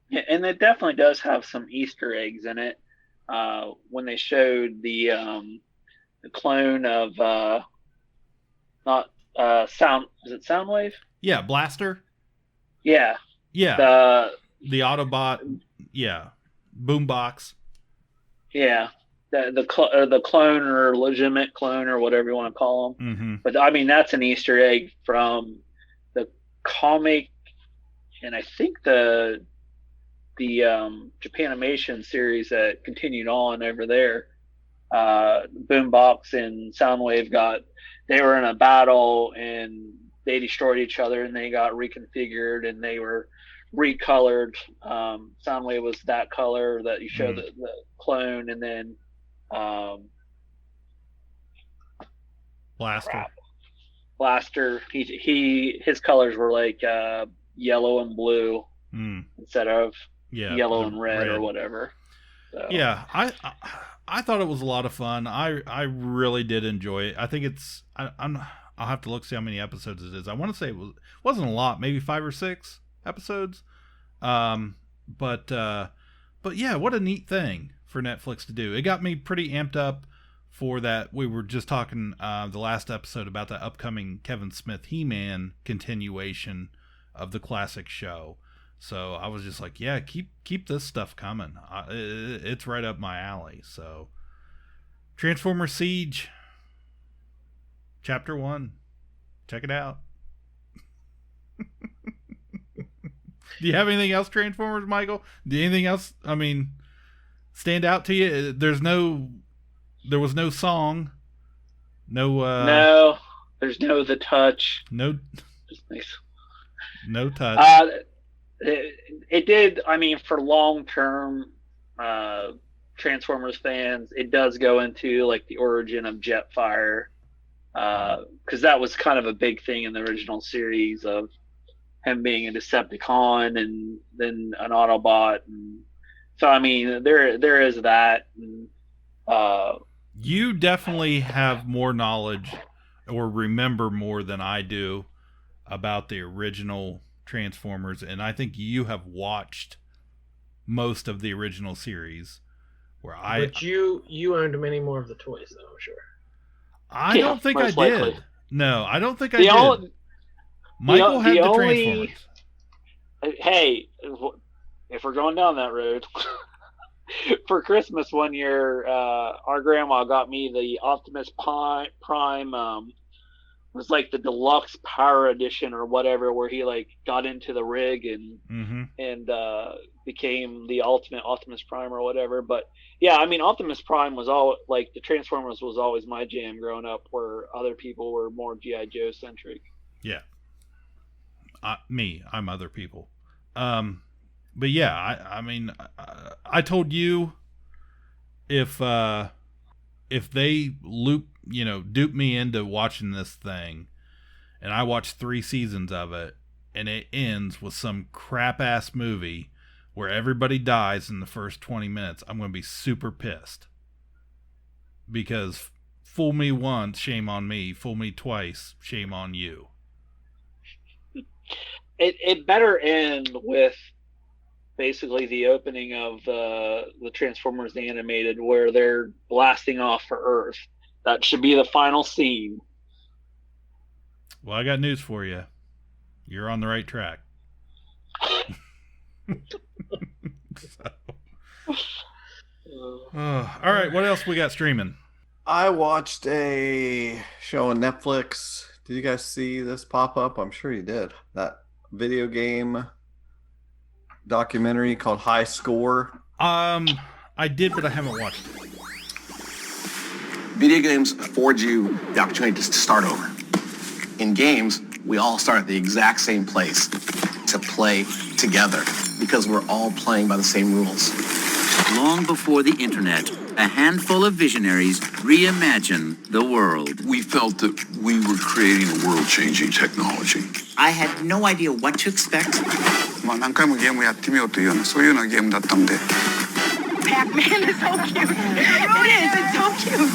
Yeah, and it definitely does have some Easter eggs in it. When they showed the clone of not Sound, is it Soundwave? Yeah, Blaster. Yeah. Yeah. The Autobot. Yeah. Boombox. Yeah. The clone or legitimate clone or whatever you want to call them. Mm-hmm. But I mean, that's an Easter egg from the comic, and I think the Japanimation series that continued on over there. Boombox and Soundwave they were in a battle and they destroyed each other, and they got reconfigured and they were recolored. Soundwave was that color that you showed the clone, and then Blaster. His colors were like yellow and blue instead of yellow and red or whatever. So. Yeah, I thought it was a lot of fun. I really did enjoy it. I think it's I'll have to look see how many episodes it is. I want to say it wasn't a lot, maybe 5 or 6 episodes. But yeah, what a neat thing for Netflix to do. It got me pretty amped up for that. We were just talking the last episode about the upcoming Kevin Smith He-Man continuation of the classic show. So I was just like, yeah, keep this stuff coming. It's right up my alley. So Transformers Siege, Chapter 1. Check it out. Do you have anything else, Transformers, Michael? Do anything else, stand out to you? There was no song. No, there's no The Touch. No. Nice. No touch. It did. For long-term Transformers fans, it does go into like the origin of Jetfire, because that was kind of a big thing in the original series of him being a Decepticon and then an Autobot, and so there is that. And, you definitely have more knowledge or remember more than I do about the original Transformers, and I think you have watched most of the original series. But you owned many more of the toys, though, I'm sure. I don't think I likely. did. No, I don't think I did. Michael had the Transformers. Hey, if we're going down that road, for Christmas one year, our grandma got me the Optimus Prime. Was like the deluxe power edition or whatever, where he like got into the rig and became the ultimate Optimus Prime or whatever. But yeah, Optimus Prime was all like the Transformers was always my jam growing up, where other people were more G.I. Joe centric. Yeah, I'm other people. But yeah, I told you if they dupe me into watching this thing, and I watched 3 seasons of it, and it ends with some crap ass movie where everybody dies in the first 20 minutes, I'm going to be super pissed. Because fool me once, shame on me. Fool me twice, shame on you. It better end with basically the opening of the Transformers the Animated, where they're blasting off for Earth. That should be the final scene. Well, I got news for you. You're on the right track. All right, what else we got streaming? I watched a show on Netflix. Did you guys see this pop up? I'm sure you did. That video game documentary called High Score. I did, but I haven't watched it. Video games afford you the opportunity to start over. In games, we all start at the exact same place to play together because we're all playing by the same rules. Long before the internet, a handful of visionaries reimagined the world. We felt that we were creating a world-changing technology. I had no idea what to expect. 何回もゲームやってみようというようなそういうようなゲームだったんで。Pac-Man is so cute. It's so cute.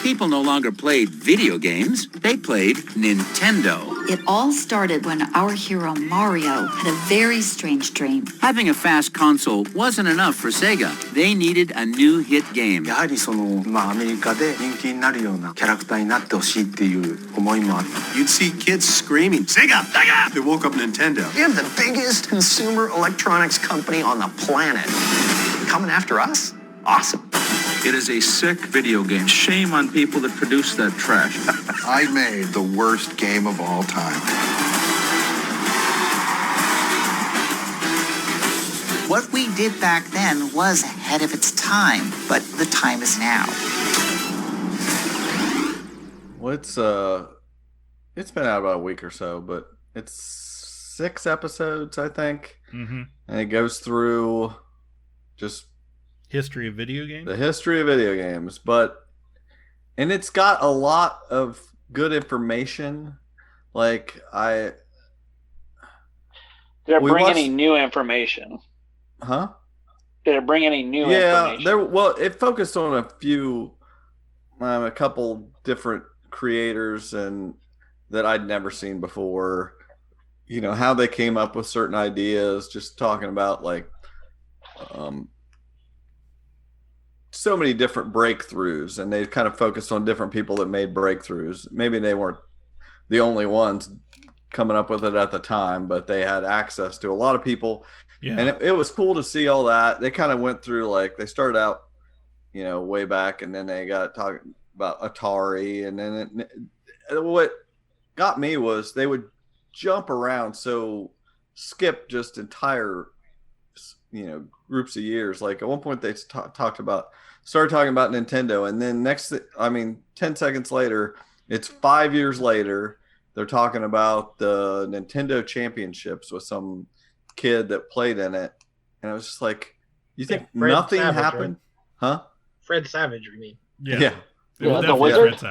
People no longer played video games, they played Nintendo. It all started when our hero Mario had a very strange dream. Having a fast console wasn't enough for Sega. They needed a new hit game. やはりアメリカで人気になるようなキャラクターになってほしいっていう思いもあって。You'd see kids screaming, Sega! Sega! They woke up Nintendo. We have the biggest consumer electronics company on the planet. Coming after us? Awesome. It is a sick video game. Shame on people that produce that trash. I made the worst game of all time. What we did back then was ahead of its time, but the time is now. Well, it's been out about a week or so, but it's 6 episodes, I think. Mm-hmm. And it goes through just history of video games. The history of video games, and it's got a lot of good information. Like Did it bring any new information? Huh? Did it bring any new information? Yeah, it focused on a couple different creators and that I'd never seen before. How they came up with certain ideas, just talking about so many different breakthroughs, and they kind of focused on different people that made breakthroughs. Maybe they weren't the only ones coming up with it at the time, but they had access to a lot of people. Yeah. And it was cool to see all that. They kind of went through, like, they started out, way back, and then they got talking about Atari. And then what got me was they would jump around, skip just entire, groups of years. Like at one point they started talking about Nintendo, and then 10 seconds later, it's 5 years later, they're talking about the Nintendo championships with some kid that played in it. And I was just like, you think nothing happened? Right? Huh? Fred Savage, you mean? Yeah. The wizard?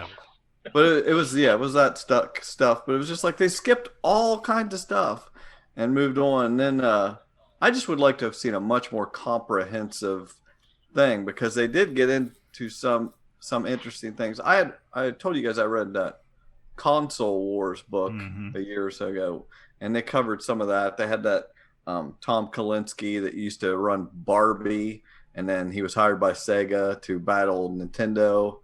But it was that stuff. But it was just like they skipped all kinds of stuff and moved on. And then I just would like to have seen a much more comprehensive thing, because they did get into some interesting things. I told you guys I read that Console Wars book a year or so ago, and they covered some of that. They had that Tom Kalinske that used to run Barbie, and then he was hired by Sega to battle Nintendo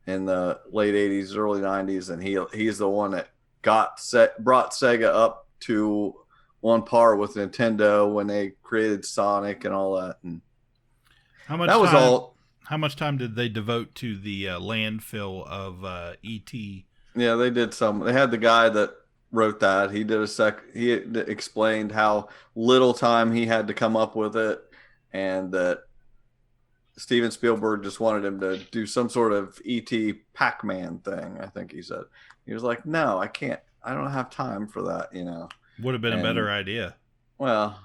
in the late 80s, early 90s, and he's the one that brought Sega up to on par with Nintendo when they created Sonic and all that. And how much time did they devote to the landfill of E.T.? Yeah, they did some. They had the guy that wrote that. He did he explained how little time he had to come up with it, and that Steven Spielberg just wanted him to do some sort of E.T. Pac-Man thing, I think he said. He was like, no, I can't. I don't have time for that, Would have been a better idea. Well,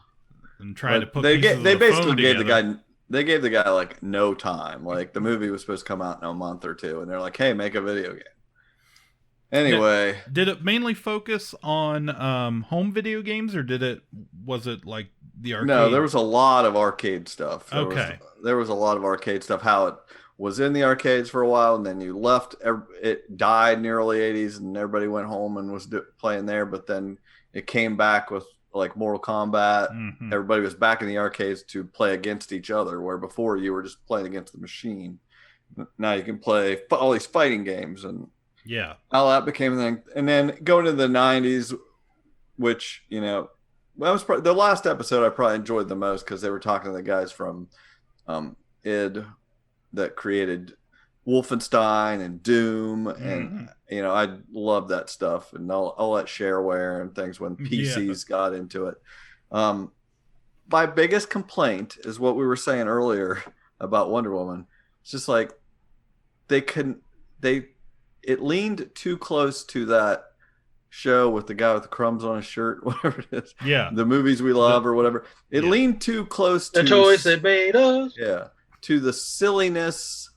and trying to put they basically gave together. the guy like no time. Like the movie was supposed to come out in a month or two, and they're like, hey, make a video game. Anyway, did it mainly focus on home video games, or was it like the arcade? No, there was a lot of arcade stuff. There was a lot of arcade stuff. How it was in the arcades for a while, and then you left. It died in the early 80s, and everybody went home and was playing there. But then it came back with like Mortal Kombat. Mm-hmm. Everybody was back in the arcades to play against each other, where before you were just playing against the machine. Now you can play all these fighting games, and yeah, how that became a thing. And then going to the 90s, which, that was the last episode I probably enjoyed the most, because they were talking to the guys from id that created Wolfenstein and Doom. And, I love that stuff, and all that shareware and things when PCs got into it. My biggest complaint is what we were saying earlier about Wonder Woman. It's just like it leaned too close to that show with the guy with the crumbs on his shirt, whatever it is. Yeah. The movies we love or whatever. It leaned too close to the toys that made us. Yeah. To the silliness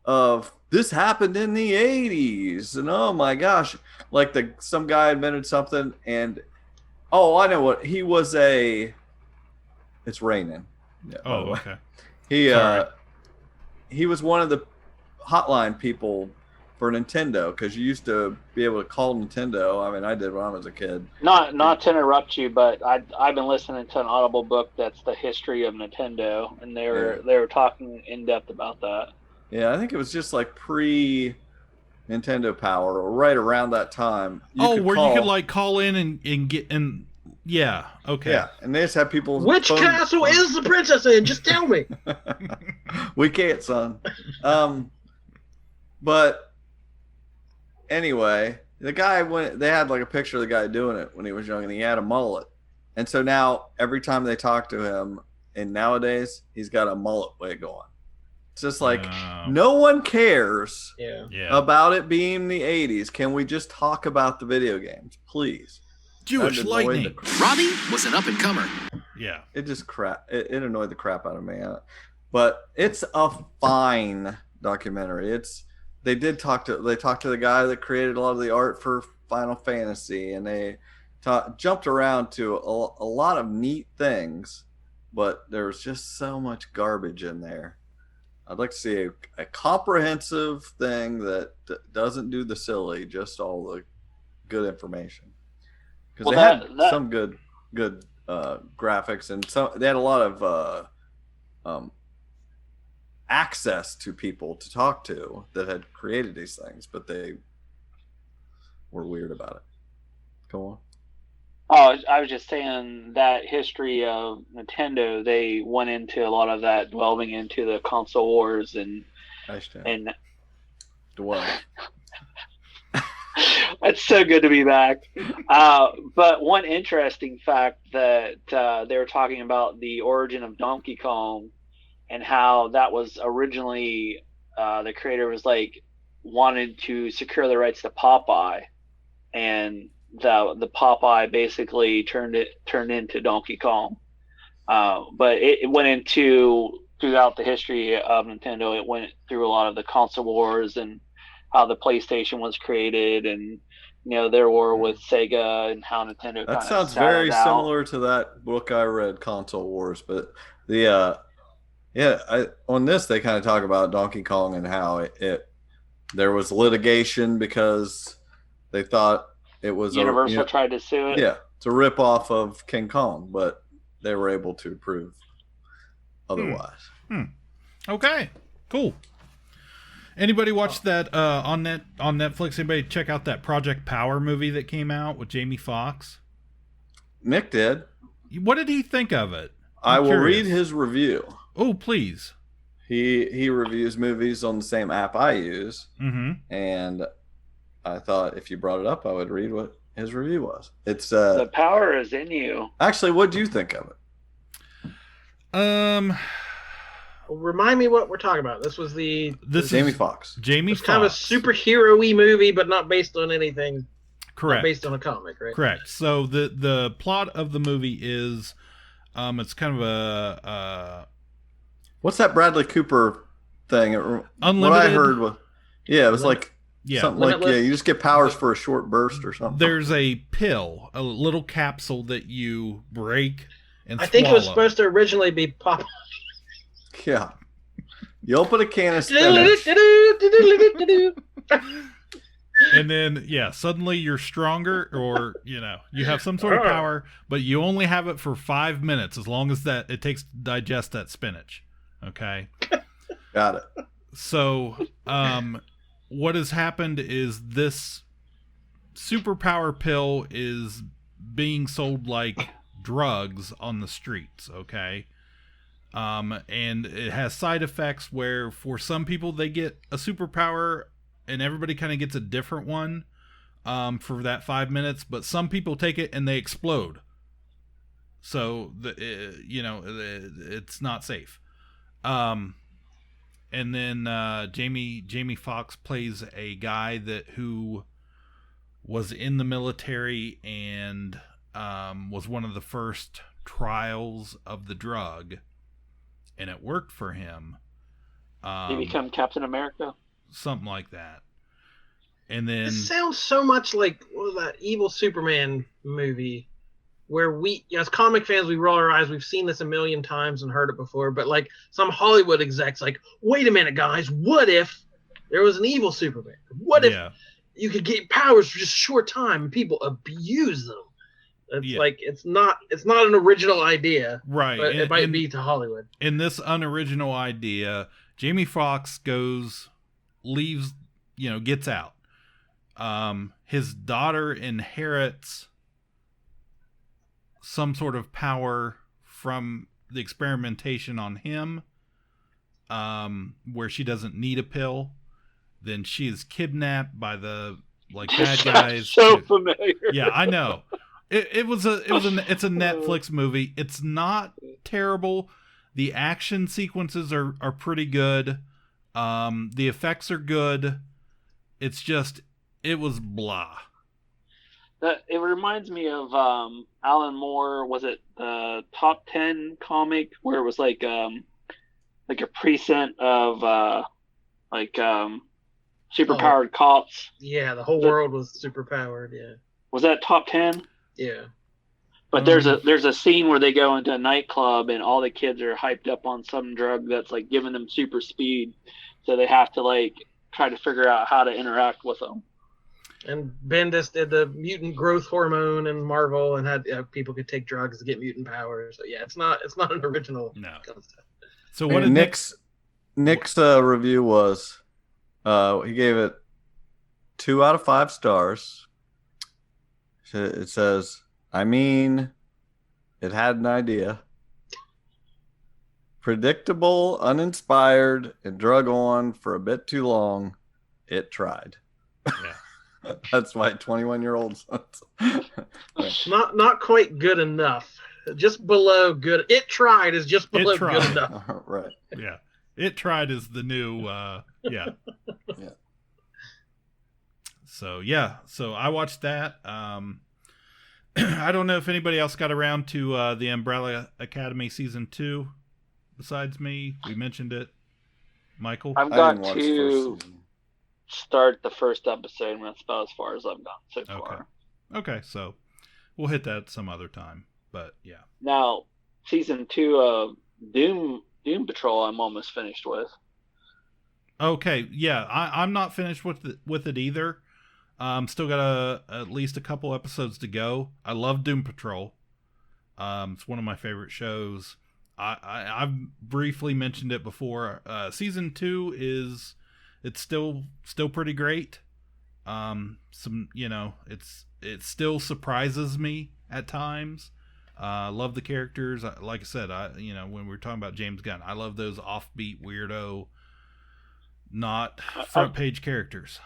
of this happened in the 80s. And oh my gosh. Like some guy invented something, and I know what he was it's raining. Yeah, oh, okay. He was one of the hotline people for Nintendo, because you used to be able to call Nintendo. I mean, I did when I was a kid. Not to interrupt you, but I've been listening to an Audible book that's the history of Nintendo, and they were talking in depth about that. Yeah, I think it was just like pre-Nintendo Power, or right around that time. You could like call in and get in. Yeah. Okay. Yeah, and they just have people. Which castle is the princess in? Just tell me. We can't, son. But anyway, the guy they had like a picture of the guy doing it when he was young, and he had a mullet. And so now every time they talk to him, and nowadays he's got a mullet wig on. It's just like no one cares about it being the 80s. Can we just talk about the video games, please? Jewish lightning. Robbie was an up-and-comer. Yeah. It just it annoyed the crap out of me. But it's a fine documentary. They talked to the guy that created a lot of the art for Final Fantasy, and they jumped around to a lot of neat things, but there's just so much garbage in there. I'd like to see a comprehensive thing that doesn't do the silly, just all the good information. Because they had some good graphics, and they had a lot of access to people to talk to that had created these things, but they were weird about it. Go on. Oh, I was just saying that history of Nintendo, they went into a lot of that, delving into the console wars and dwell. It's so good to be back. But one interesting fact that they were talking about the origin of Donkey Kong and how that was originally the creator was like wanted to secure the rights to Popeye, and the Popeye basically turned into Donkey Kong. But it went into throughout the history of Nintendo. It went through a lot of the console wars and how the PlayStation was created, and their war with Sega and how Nintendo. That sounds very similar to that book I read, Console Wars. But on this they kind of talk about Donkey Kong and how there was litigation because they thought it was Universal tried to sue it. Yeah, it's a rip off of King Kong, but they were able to prove otherwise. Okay, cool. Anybody watch that on Netflix? Anybody check out that Project Power movie that came out with Jamie Foxx? Nick did. What did he think of it? I will read his review. Oh, please. He reviews movies on the same app I use, and I thought if you brought it up, I would read what his review was. It's The Power Is in You. Actually, what do you think of it? Remind me what we're talking about. This was Jamie Foxx. Jamie Foxx. Kind of a superhero-y movie, but not based on anything. Correct. Not based on a comic, right? Correct. So the plot of the movie is, it's kind of a. What's that Bradley Cooper thing? Unlimited. What I heard was, it was like something Limitless. like you just get powers for a short burst or something. There's a pill, a little capsule that you break and I think it was swallow. supposed to originally be Popeye. Yeah. You open a can of spinach. And then, suddenly you're stronger, or, you have some sort of power, but you only have it for 5 minutes, as long as it takes to digest that spinach. Okay? Got it. So, what has happened is this superpower pill is being sold like drugs on the streets, okay? And it has side effects where for some people they get a superpower and everybody kind of gets a different one for that 5 minutes, but some people take it and they explode. So it's not safe. And then Jamie Foxx plays a guy who was in the military and was one of the first trials of the drug, and it worked for him. He become Captain America? Something like that. And then... This sounds so much like, what was that evil Superman movie, where we, as comic fans, we roll our eyes. We've seen this a million times and heard it before, but like some Hollywood execs like, wait a minute, guys, what if there was an evil Superman? What if you could get powers for just a short time and people abuse them? It's like it's not an original idea, right? But it might be to Hollywood. In this unoriginal idea, Jamie Foxx leaves, gets out. His daughter inherits some sort of power from the experimentation on him, where she doesn't need a pill. Then she is kidnapped by the bad guys. So familiar. Yeah, I know. It's a Netflix movie. It's not terrible. The action sequences are pretty good. The effects are good. It's just, it was blah. It reminds me of Alan Moore. Was it the Top 10 comic where it was like a precinct of superpowered cops? Yeah, the whole world was superpowered. Yeah. Was that Top 10? Yeah. But there's a scene where they go into a nightclub and all the kids are hyped up on some drug that's like giving them super speed, so they have to try to figure out how to interact with them. And Bendis did the mutant growth hormone in Marvel and had people could take drugs to get mutant powers. So yeah, it's not an original concept. So what did Nick's review was? He gave it 2 out of 5 stars. It says, I mean, it had an idea. Predictable, uninspired, and drug on for a bit too long. It tried. Yeah. That's my 21-year-old son. Not quite good enough. Just below good. It tried is just below good enough. Right. Yeah. It tried is the new yeah. Yeah. So I watched that. I don't know if anybody else got around to the Umbrella Academy season 2 besides me. We mentioned it. Michael? I've got to start the first episode, and that's about as far as I've gone so far. Okay, so we'll hit that some other time. But yeah. Now, season 2 of Doom Patrol, I'm almost finished with. Okay, yeah, I'm not finished with it either. Still got at least a couple episodes to go. I love Doom Patrol. It's one of my favorite shows. I've briefly mentioned it before. Season 2 it's still pretty great. It still surprises me at times. Love the characters. Like I said, when we were talking about James Gunn, I love those offbeat, weirdo, not front page characters.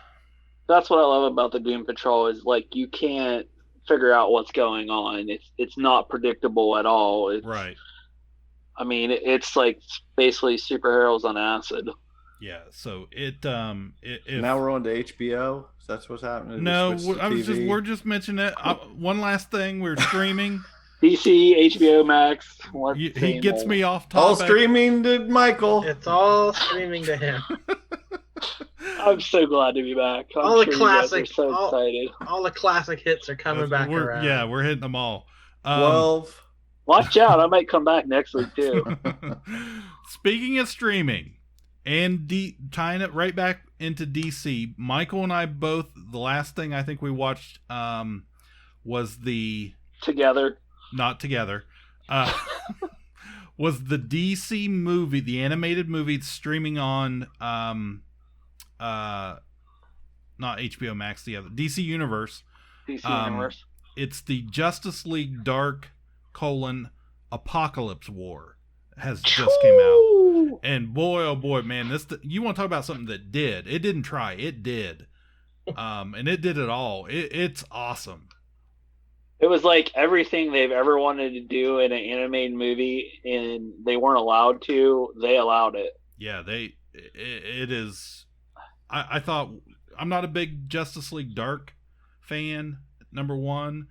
That's what I love about the Doom Patrol is like you can't figure out what's going on. It's not predictable at all. Right. I mean, it's like basically superheroes on acid. Yeah. So now we're on to HBO. That's what's happening. No, we're just mentioning it. One last thing, we're streaming. DC, HBO Max. He gets me off topic. All streaming to Michael. It's all streaming to him. I'm so glad to be back. All the classic, so excited. All the classic hits are coming back around. Yeah, we're hitting them all. 12. Watch out! I might come back next week too. Speaking of streaming and tying it right back into DC, Michael and I both. The last thing I think we watched was the Together. Not together. Was the DC movie, the animated movie streaming on not HBO Max, the other DC Universe. DC Universe. It's the Justice League Dark Apokolips War has just came out. And boy, oh boy, man, you want to talk about something that did. It didn't try, it did. And it did it all. It's awesome. It was like everything they've ever wanted to do in an animated movie, and they weren't allowed to. They allowed it. Yeah, it is. I thought, I'm not a big Justice League Dark fan, number one,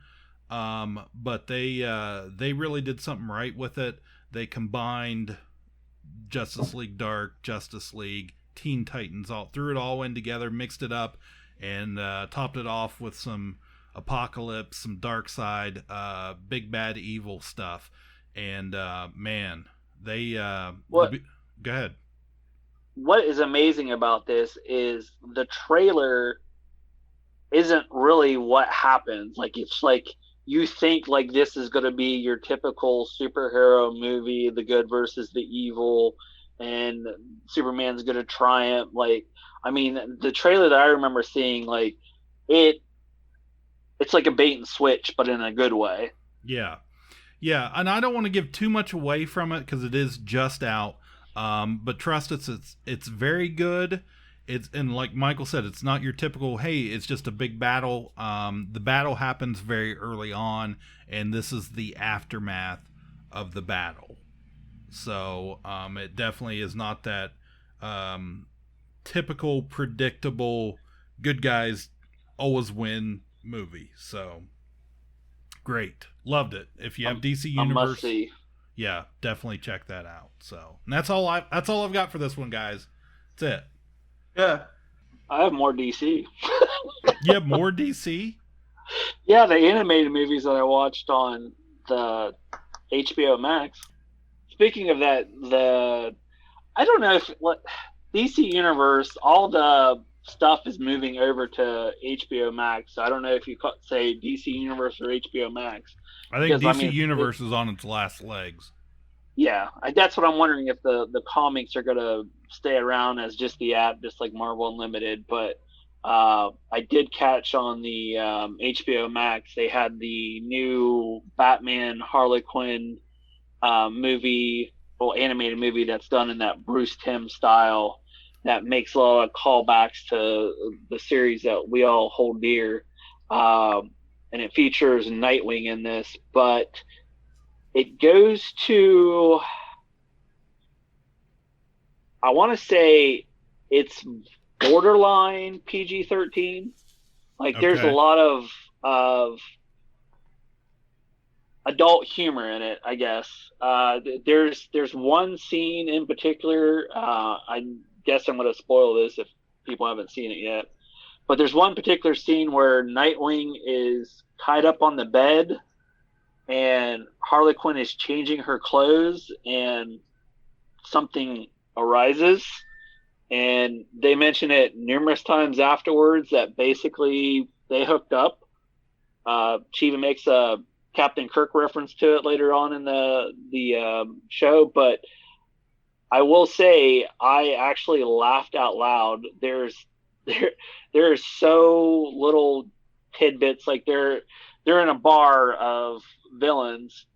but they really did something right with it. They combined Justice League Dark, Justice League, Teen Titans, threw it all in together, mixed it up, and topped it off with some Apocalypse, some Dark Side, big bad evil stuff. And man, they go ahead. What is amazing about this is the trailer isn't really what happens. Like, it's like you think like this is going to be your typical superhero movie, the good versus the evil, and Superman's going to triumph. Like, I mean, the trailer that I remember seeing, like, it's like a bait and switch, but in a good way. Yeah. Yeah, and I don't want to give too much away from it because it is just out. But trust it's very good. And like Michael said, it's not your typical, hey, it's just a big battle. The battle happens very early on, and this is the aftermath of the battle. So it definitely is not that typical, predictable, good guys always win movie. So great. Loved it. If you have DC Universe, yeah, definitely check that out. So, and that's all I've got for this one, guys. That's it. Yeah. I have more DC. You have more DC? Yeah, the animated movies that I watched on the HBO Max. Speaking of that, I don't know if DC Universe, all the stuff is moving over to HBO Max. So I don't know if you say DC Universe or HBO Max. I think DC Universe is on its last legs. Yeah, that's what I'm wondering, if the comics are going to stay around as just the app, just like Marvel Unlimited. But I did catch on the HBO Max, they had the new Batman Harley Quinn movie, animated movie that's done in that Bruce Timm style that makes a lot of callbacks to the series that we all hold dear. And it features Nightwing in this, but it goes to, I want to say it's borderline PG-13. Like there's a lot of adult humor in it, I guess. There's one scene in particular. I guess I'm going to spoil this if people haven't seen it yet. But there's one particular scene where Nightwing is tied up on the bed, and Harley Quinn is changing her clothes, and something arises. And they mention it numerous times afterwards that basically they hooked up. She even makes a Captain Kirk reference to it later on in the show. But I will say I actually laughed out loud. There's so little tidbits. Like they're in a bar of villains,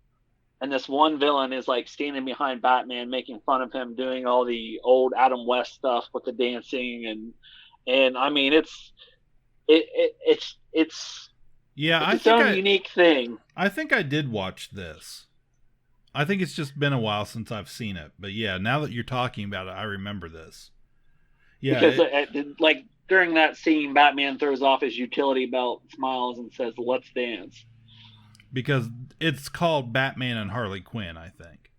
and this one villain is like standing behind Batman, making fun of him, doing all the old Adam West stuff with the dancing, and I mean it's its own unique thing. I think I did watch this. I think it's just been a while since I've seen it, but yeah, now that you're talking about it, I remember this. Yeah, because like during that scene, Batman throws off his utility belt, smiles, and says, "Let's dance." Because it's called Batman and Harley Quinn, I think.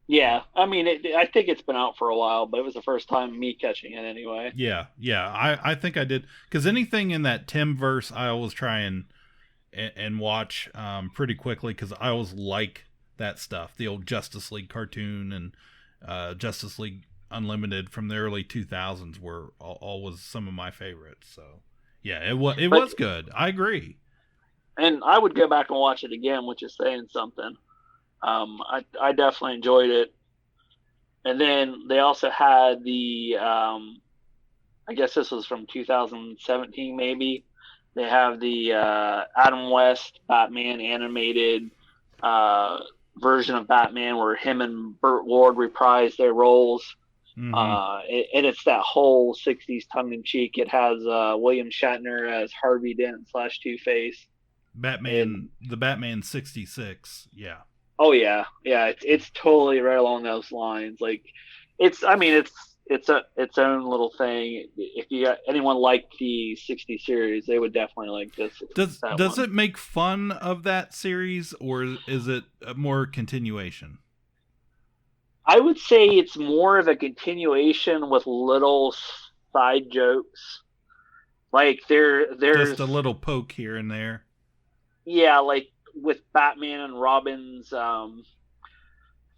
Yeah, I mean, I think it's been out for a while, but it was the first time me catching it anyway. Yeah, I think I did. Because anything in that Tim-verse, I always try and watch pretty quickly, because I always like that stuff. The old Justice League cartoon and Justice League Unlimited from the early 2000s were always some of my favorites. So, yeah, it was good. I agree. And I would go back and watch it again, which is saying something. I definitely enjoyed it. And then they also had the, I guess this was from 2017 maybe. They have the Adam West Batman animated version of Batman where him and Burt Ward reprise their roles. Mm-hmm. And it's that whole 60s tongue-in-cheek. It has William Shatner as Harvey Dent / Two-Face. The Batman 66, yeah. Oh yeah, it's totally right along those lines. Like, it's its own little thing. If anyone liked the 60 series, they would definitely like this. Does it make fun of that series, or is it more continuation? I would say it's more of a continuation with little side jokes. Like there's just a little poke here and there. Yeah, like with Batman and Robin's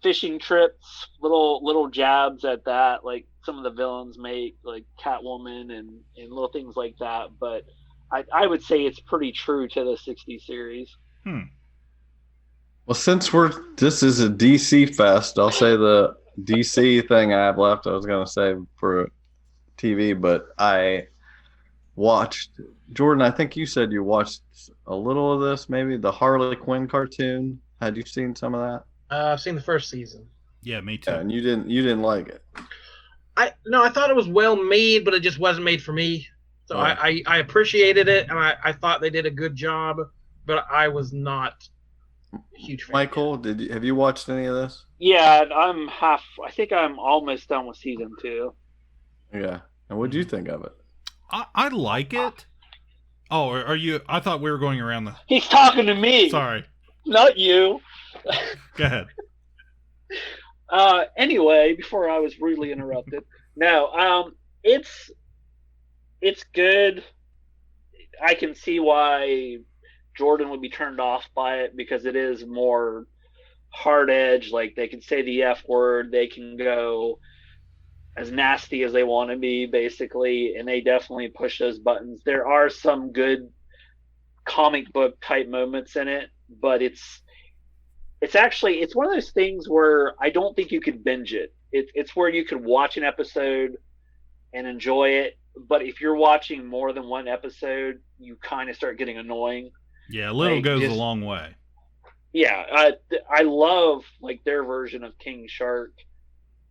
fishing trips, little jabs at that, like some of the villains make, like Catwoman and little things like that. But I would say it's pretty true to the 60 series. Well, since this is a DC fest, I'll say the DC thing I have left. I was going to say for TV, but I watched, Jordan, I think you said you watched a little of this, maybe the Harley Quinn cartoon. Had you seen some of that? I've seen the first season. Yeah, me too. Yeah, and you didn't like it. I thought it was well made, but it just wasn't made for me. So I appreciated it, and I thought they did a good job, but I was not a huge fan. Michael, have you watched any of this? Yeah, I think I'm almost done with season 2. Yeah. And what do you think of it? I like it. Oh, are you? I thought we were going around the... He's talking to me. Sorry. Not you. Go ahead. Anyway, before I was rudely interrupted. No, it's good. I can see why Jordan would be turned off by it, because it is more hard edge. Like, they can say the F word, they can go as nasty as they want to be, basically, and they definitely push those buttons. There are some good comic book type moments in it, but it's one of those things where I don't think you could binge it. It's where you could watch an episode and enjoy it but if you're watching more than one episode, you kind of start getting annoying. Yeah, a little goes a long way. Yeah, I love like their version of King Shark.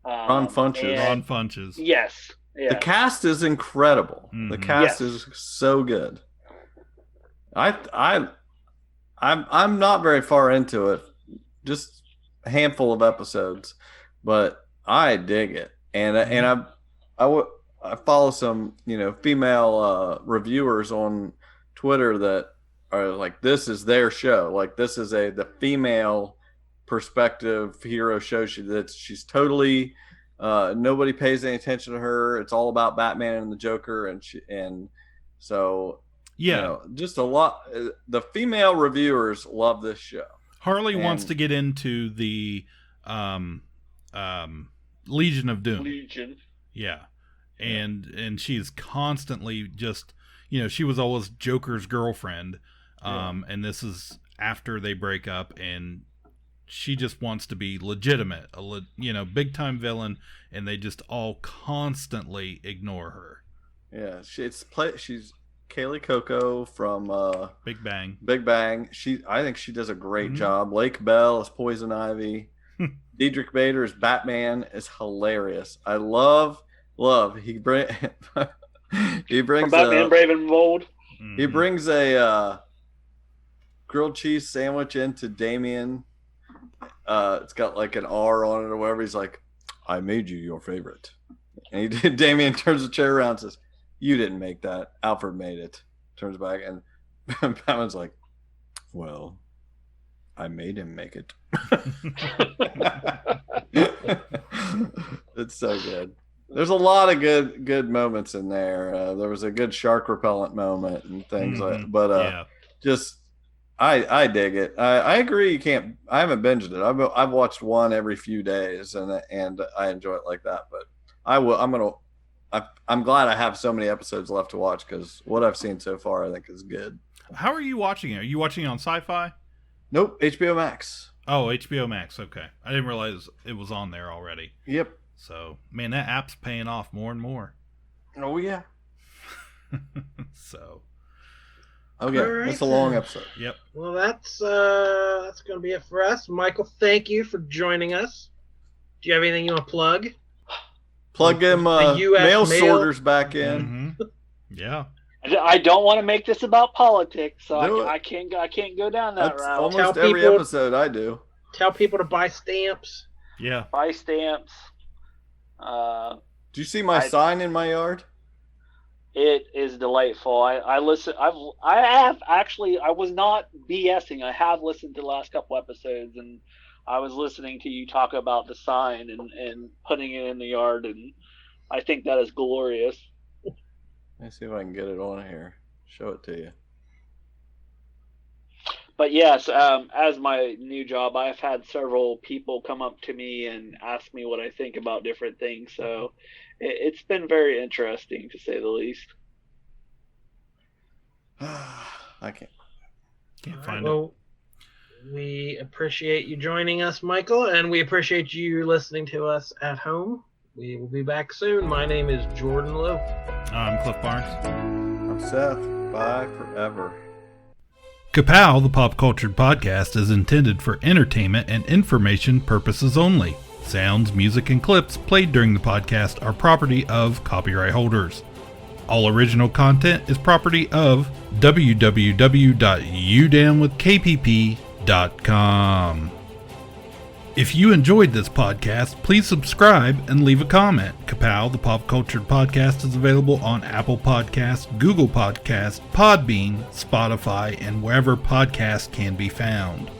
Ron Funches. Ron Funches. Yes. Yeah. The cast is incredible. Mm-hmm. The cast is so good. I'm not very far into it, just a handful of episodes, but I dig it. And I follow some female reviewers on Twitter that are like, this is their show. Like, this is the female perspective hero show. She's totally nobody pays any attention to her. It's all about Batman and the Joker, and so just a lot. The female reviewers love this show. Harley wants to get into the Legion of Doom. Yeah. And she's constantly just, she was always Joker's girlfriend. And this is after they break up, and she just wants to be legitimate, big time villain, and they just all constantly ignore her. Yeah. She's Kaylee Coco from Big Bang. I think she does a great job. Lake Bell is Poison Ivy. Diedrich Bader as Batman is hilarious. I love he brings Batman Brave and Bold. He brings a grilled cheese sandwich into Damien. It's got like an R on it or whatever. He's like, I made you your favorite. And Damien turns the chair around and says, you didn't make that. Alfred made it. Turns back and Batman's like, well, I made him make it. It's so good. There's a lot of good moments in there. There was a good shark repellent moment and things just I dig it. I agree. You can't. I haven't binged it. I've watched one every few days, and I enjoy it like that. But I'm glad I have so many episodes left to watch, because what I've seen so far I think is good. How are you watching it? Are you watching it on Sci-Fi? Nope, HBO Max. Oh, HBO Max. Okay, I didn't realize it was on there already. Yep. So, man, that app's paying off more and more. Oh yeah. So. Okay, right, that's a long episode. Yep. Well, that's going to be it for us. Michael, thank you for joining us. Do you have anything you want to plug? Plug them mail sorters back in. Mm-hmm. Yeah. I don't want to make this about politics, so I can't go down that route. Almost every episode I do. Tell people to buy stamps. Yeah. Buy stamps. Do you see my sign in my yard? It is delightful. I listen. I was not BSing. I have listened to the last couple episodes, and I was listening to you talk about the sign and putting it in the yard, and I think that is glorious. Let me see if I can get it on here. Show it to you. But yes, as my new job, I've had several people come up to me and ask me what I think about different things. So it's been very interesting, to say the least. I can't find it. We appreciate you joining us, Michael, and we appreciate you listening to us at home. We will be back soon. My name is Jordan Lowe. I'm Cliff Barnes. I'm Seth. Bye forever. Ka-Pow, the pop cultured podcast, is intended for entertainment and information purposes only. Sounds, music, and clips played during the podcast are property of copyright holders. All original content is property of www.udownwithkpp.com. If you enjoyed this podcast, please subscribe and leave a comment. Ka-Pow, the pop cultured podcast, is available on Apple Podcasts, Google Podcasts, Podbean, Spotify, and wherever podcasts can be found.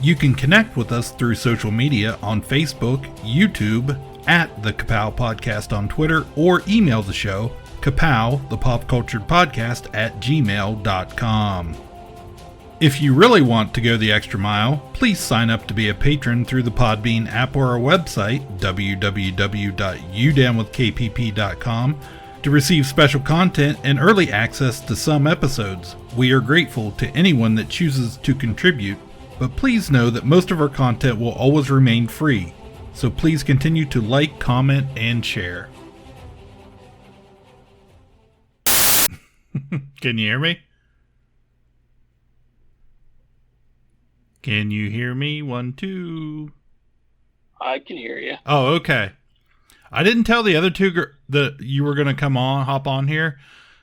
You can connect with us through social media on Facebook, YouTube, at the Ka-Pow Podcast on Twitter, or email the show, Ka-Pow, the pop cultured podcast, @gmail.com. If you really want to go the extra mile, please sign up to be a patron through the Podbean app or our website, www.udownwithkpp.com, to receive special content and early access to some episodes. We are grateful to anyone that chooses to contribute, but please know that most of our content will always remain free, so please continue to like, comment, and share. Can you hear me? Can you hear me? 1, 2. I can hear you. Oh, okay. I didn't tell the other two that you were going to hop on here,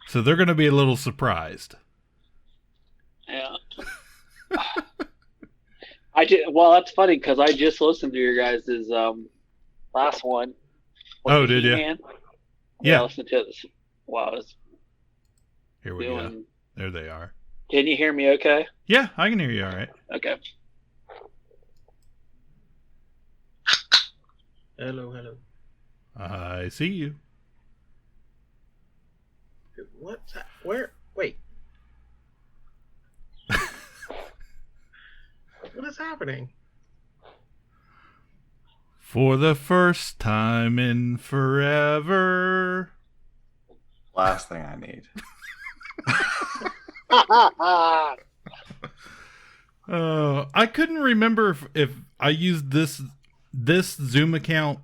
so they're going to be a little surprised. Yeah. Well, that's funny because I just listened to your guys' last one. Oh, did you? Yeah, I listened to it while I was Here we go. There they are. Can you hear me okay? Yeah, I can hear you all right. Okay. Hello. I see you. What's that? Where? Wait. What is happening? For the first time in forever. Last thing I need. I couldn't remember if I used this Zoom account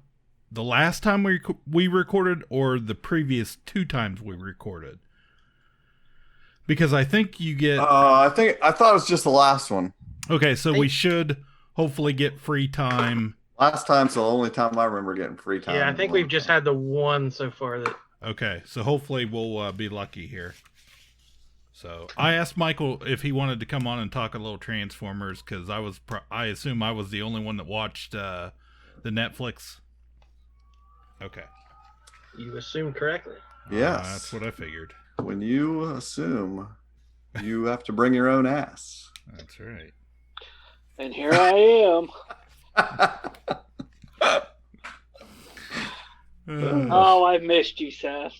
the last time we recorded or the previous 2 times we recorded. Because I think you get... I thought it was just the last one. Okay, so we should hopefully get free time. Last time's the only time I remember getting free time. Yeah, I think we've just had the one so far that... Okay, so hopefully we'll be lucky here. So I asked Michael if he wanted to come on and talk a little Transformers because I assume I was the only one that watched the Netflix. Okay. You assumed correctly. Yes. That's what I figured. When you assume, you have to bring your own ass. That's right. And here I am. Oh, I missed you, Seth.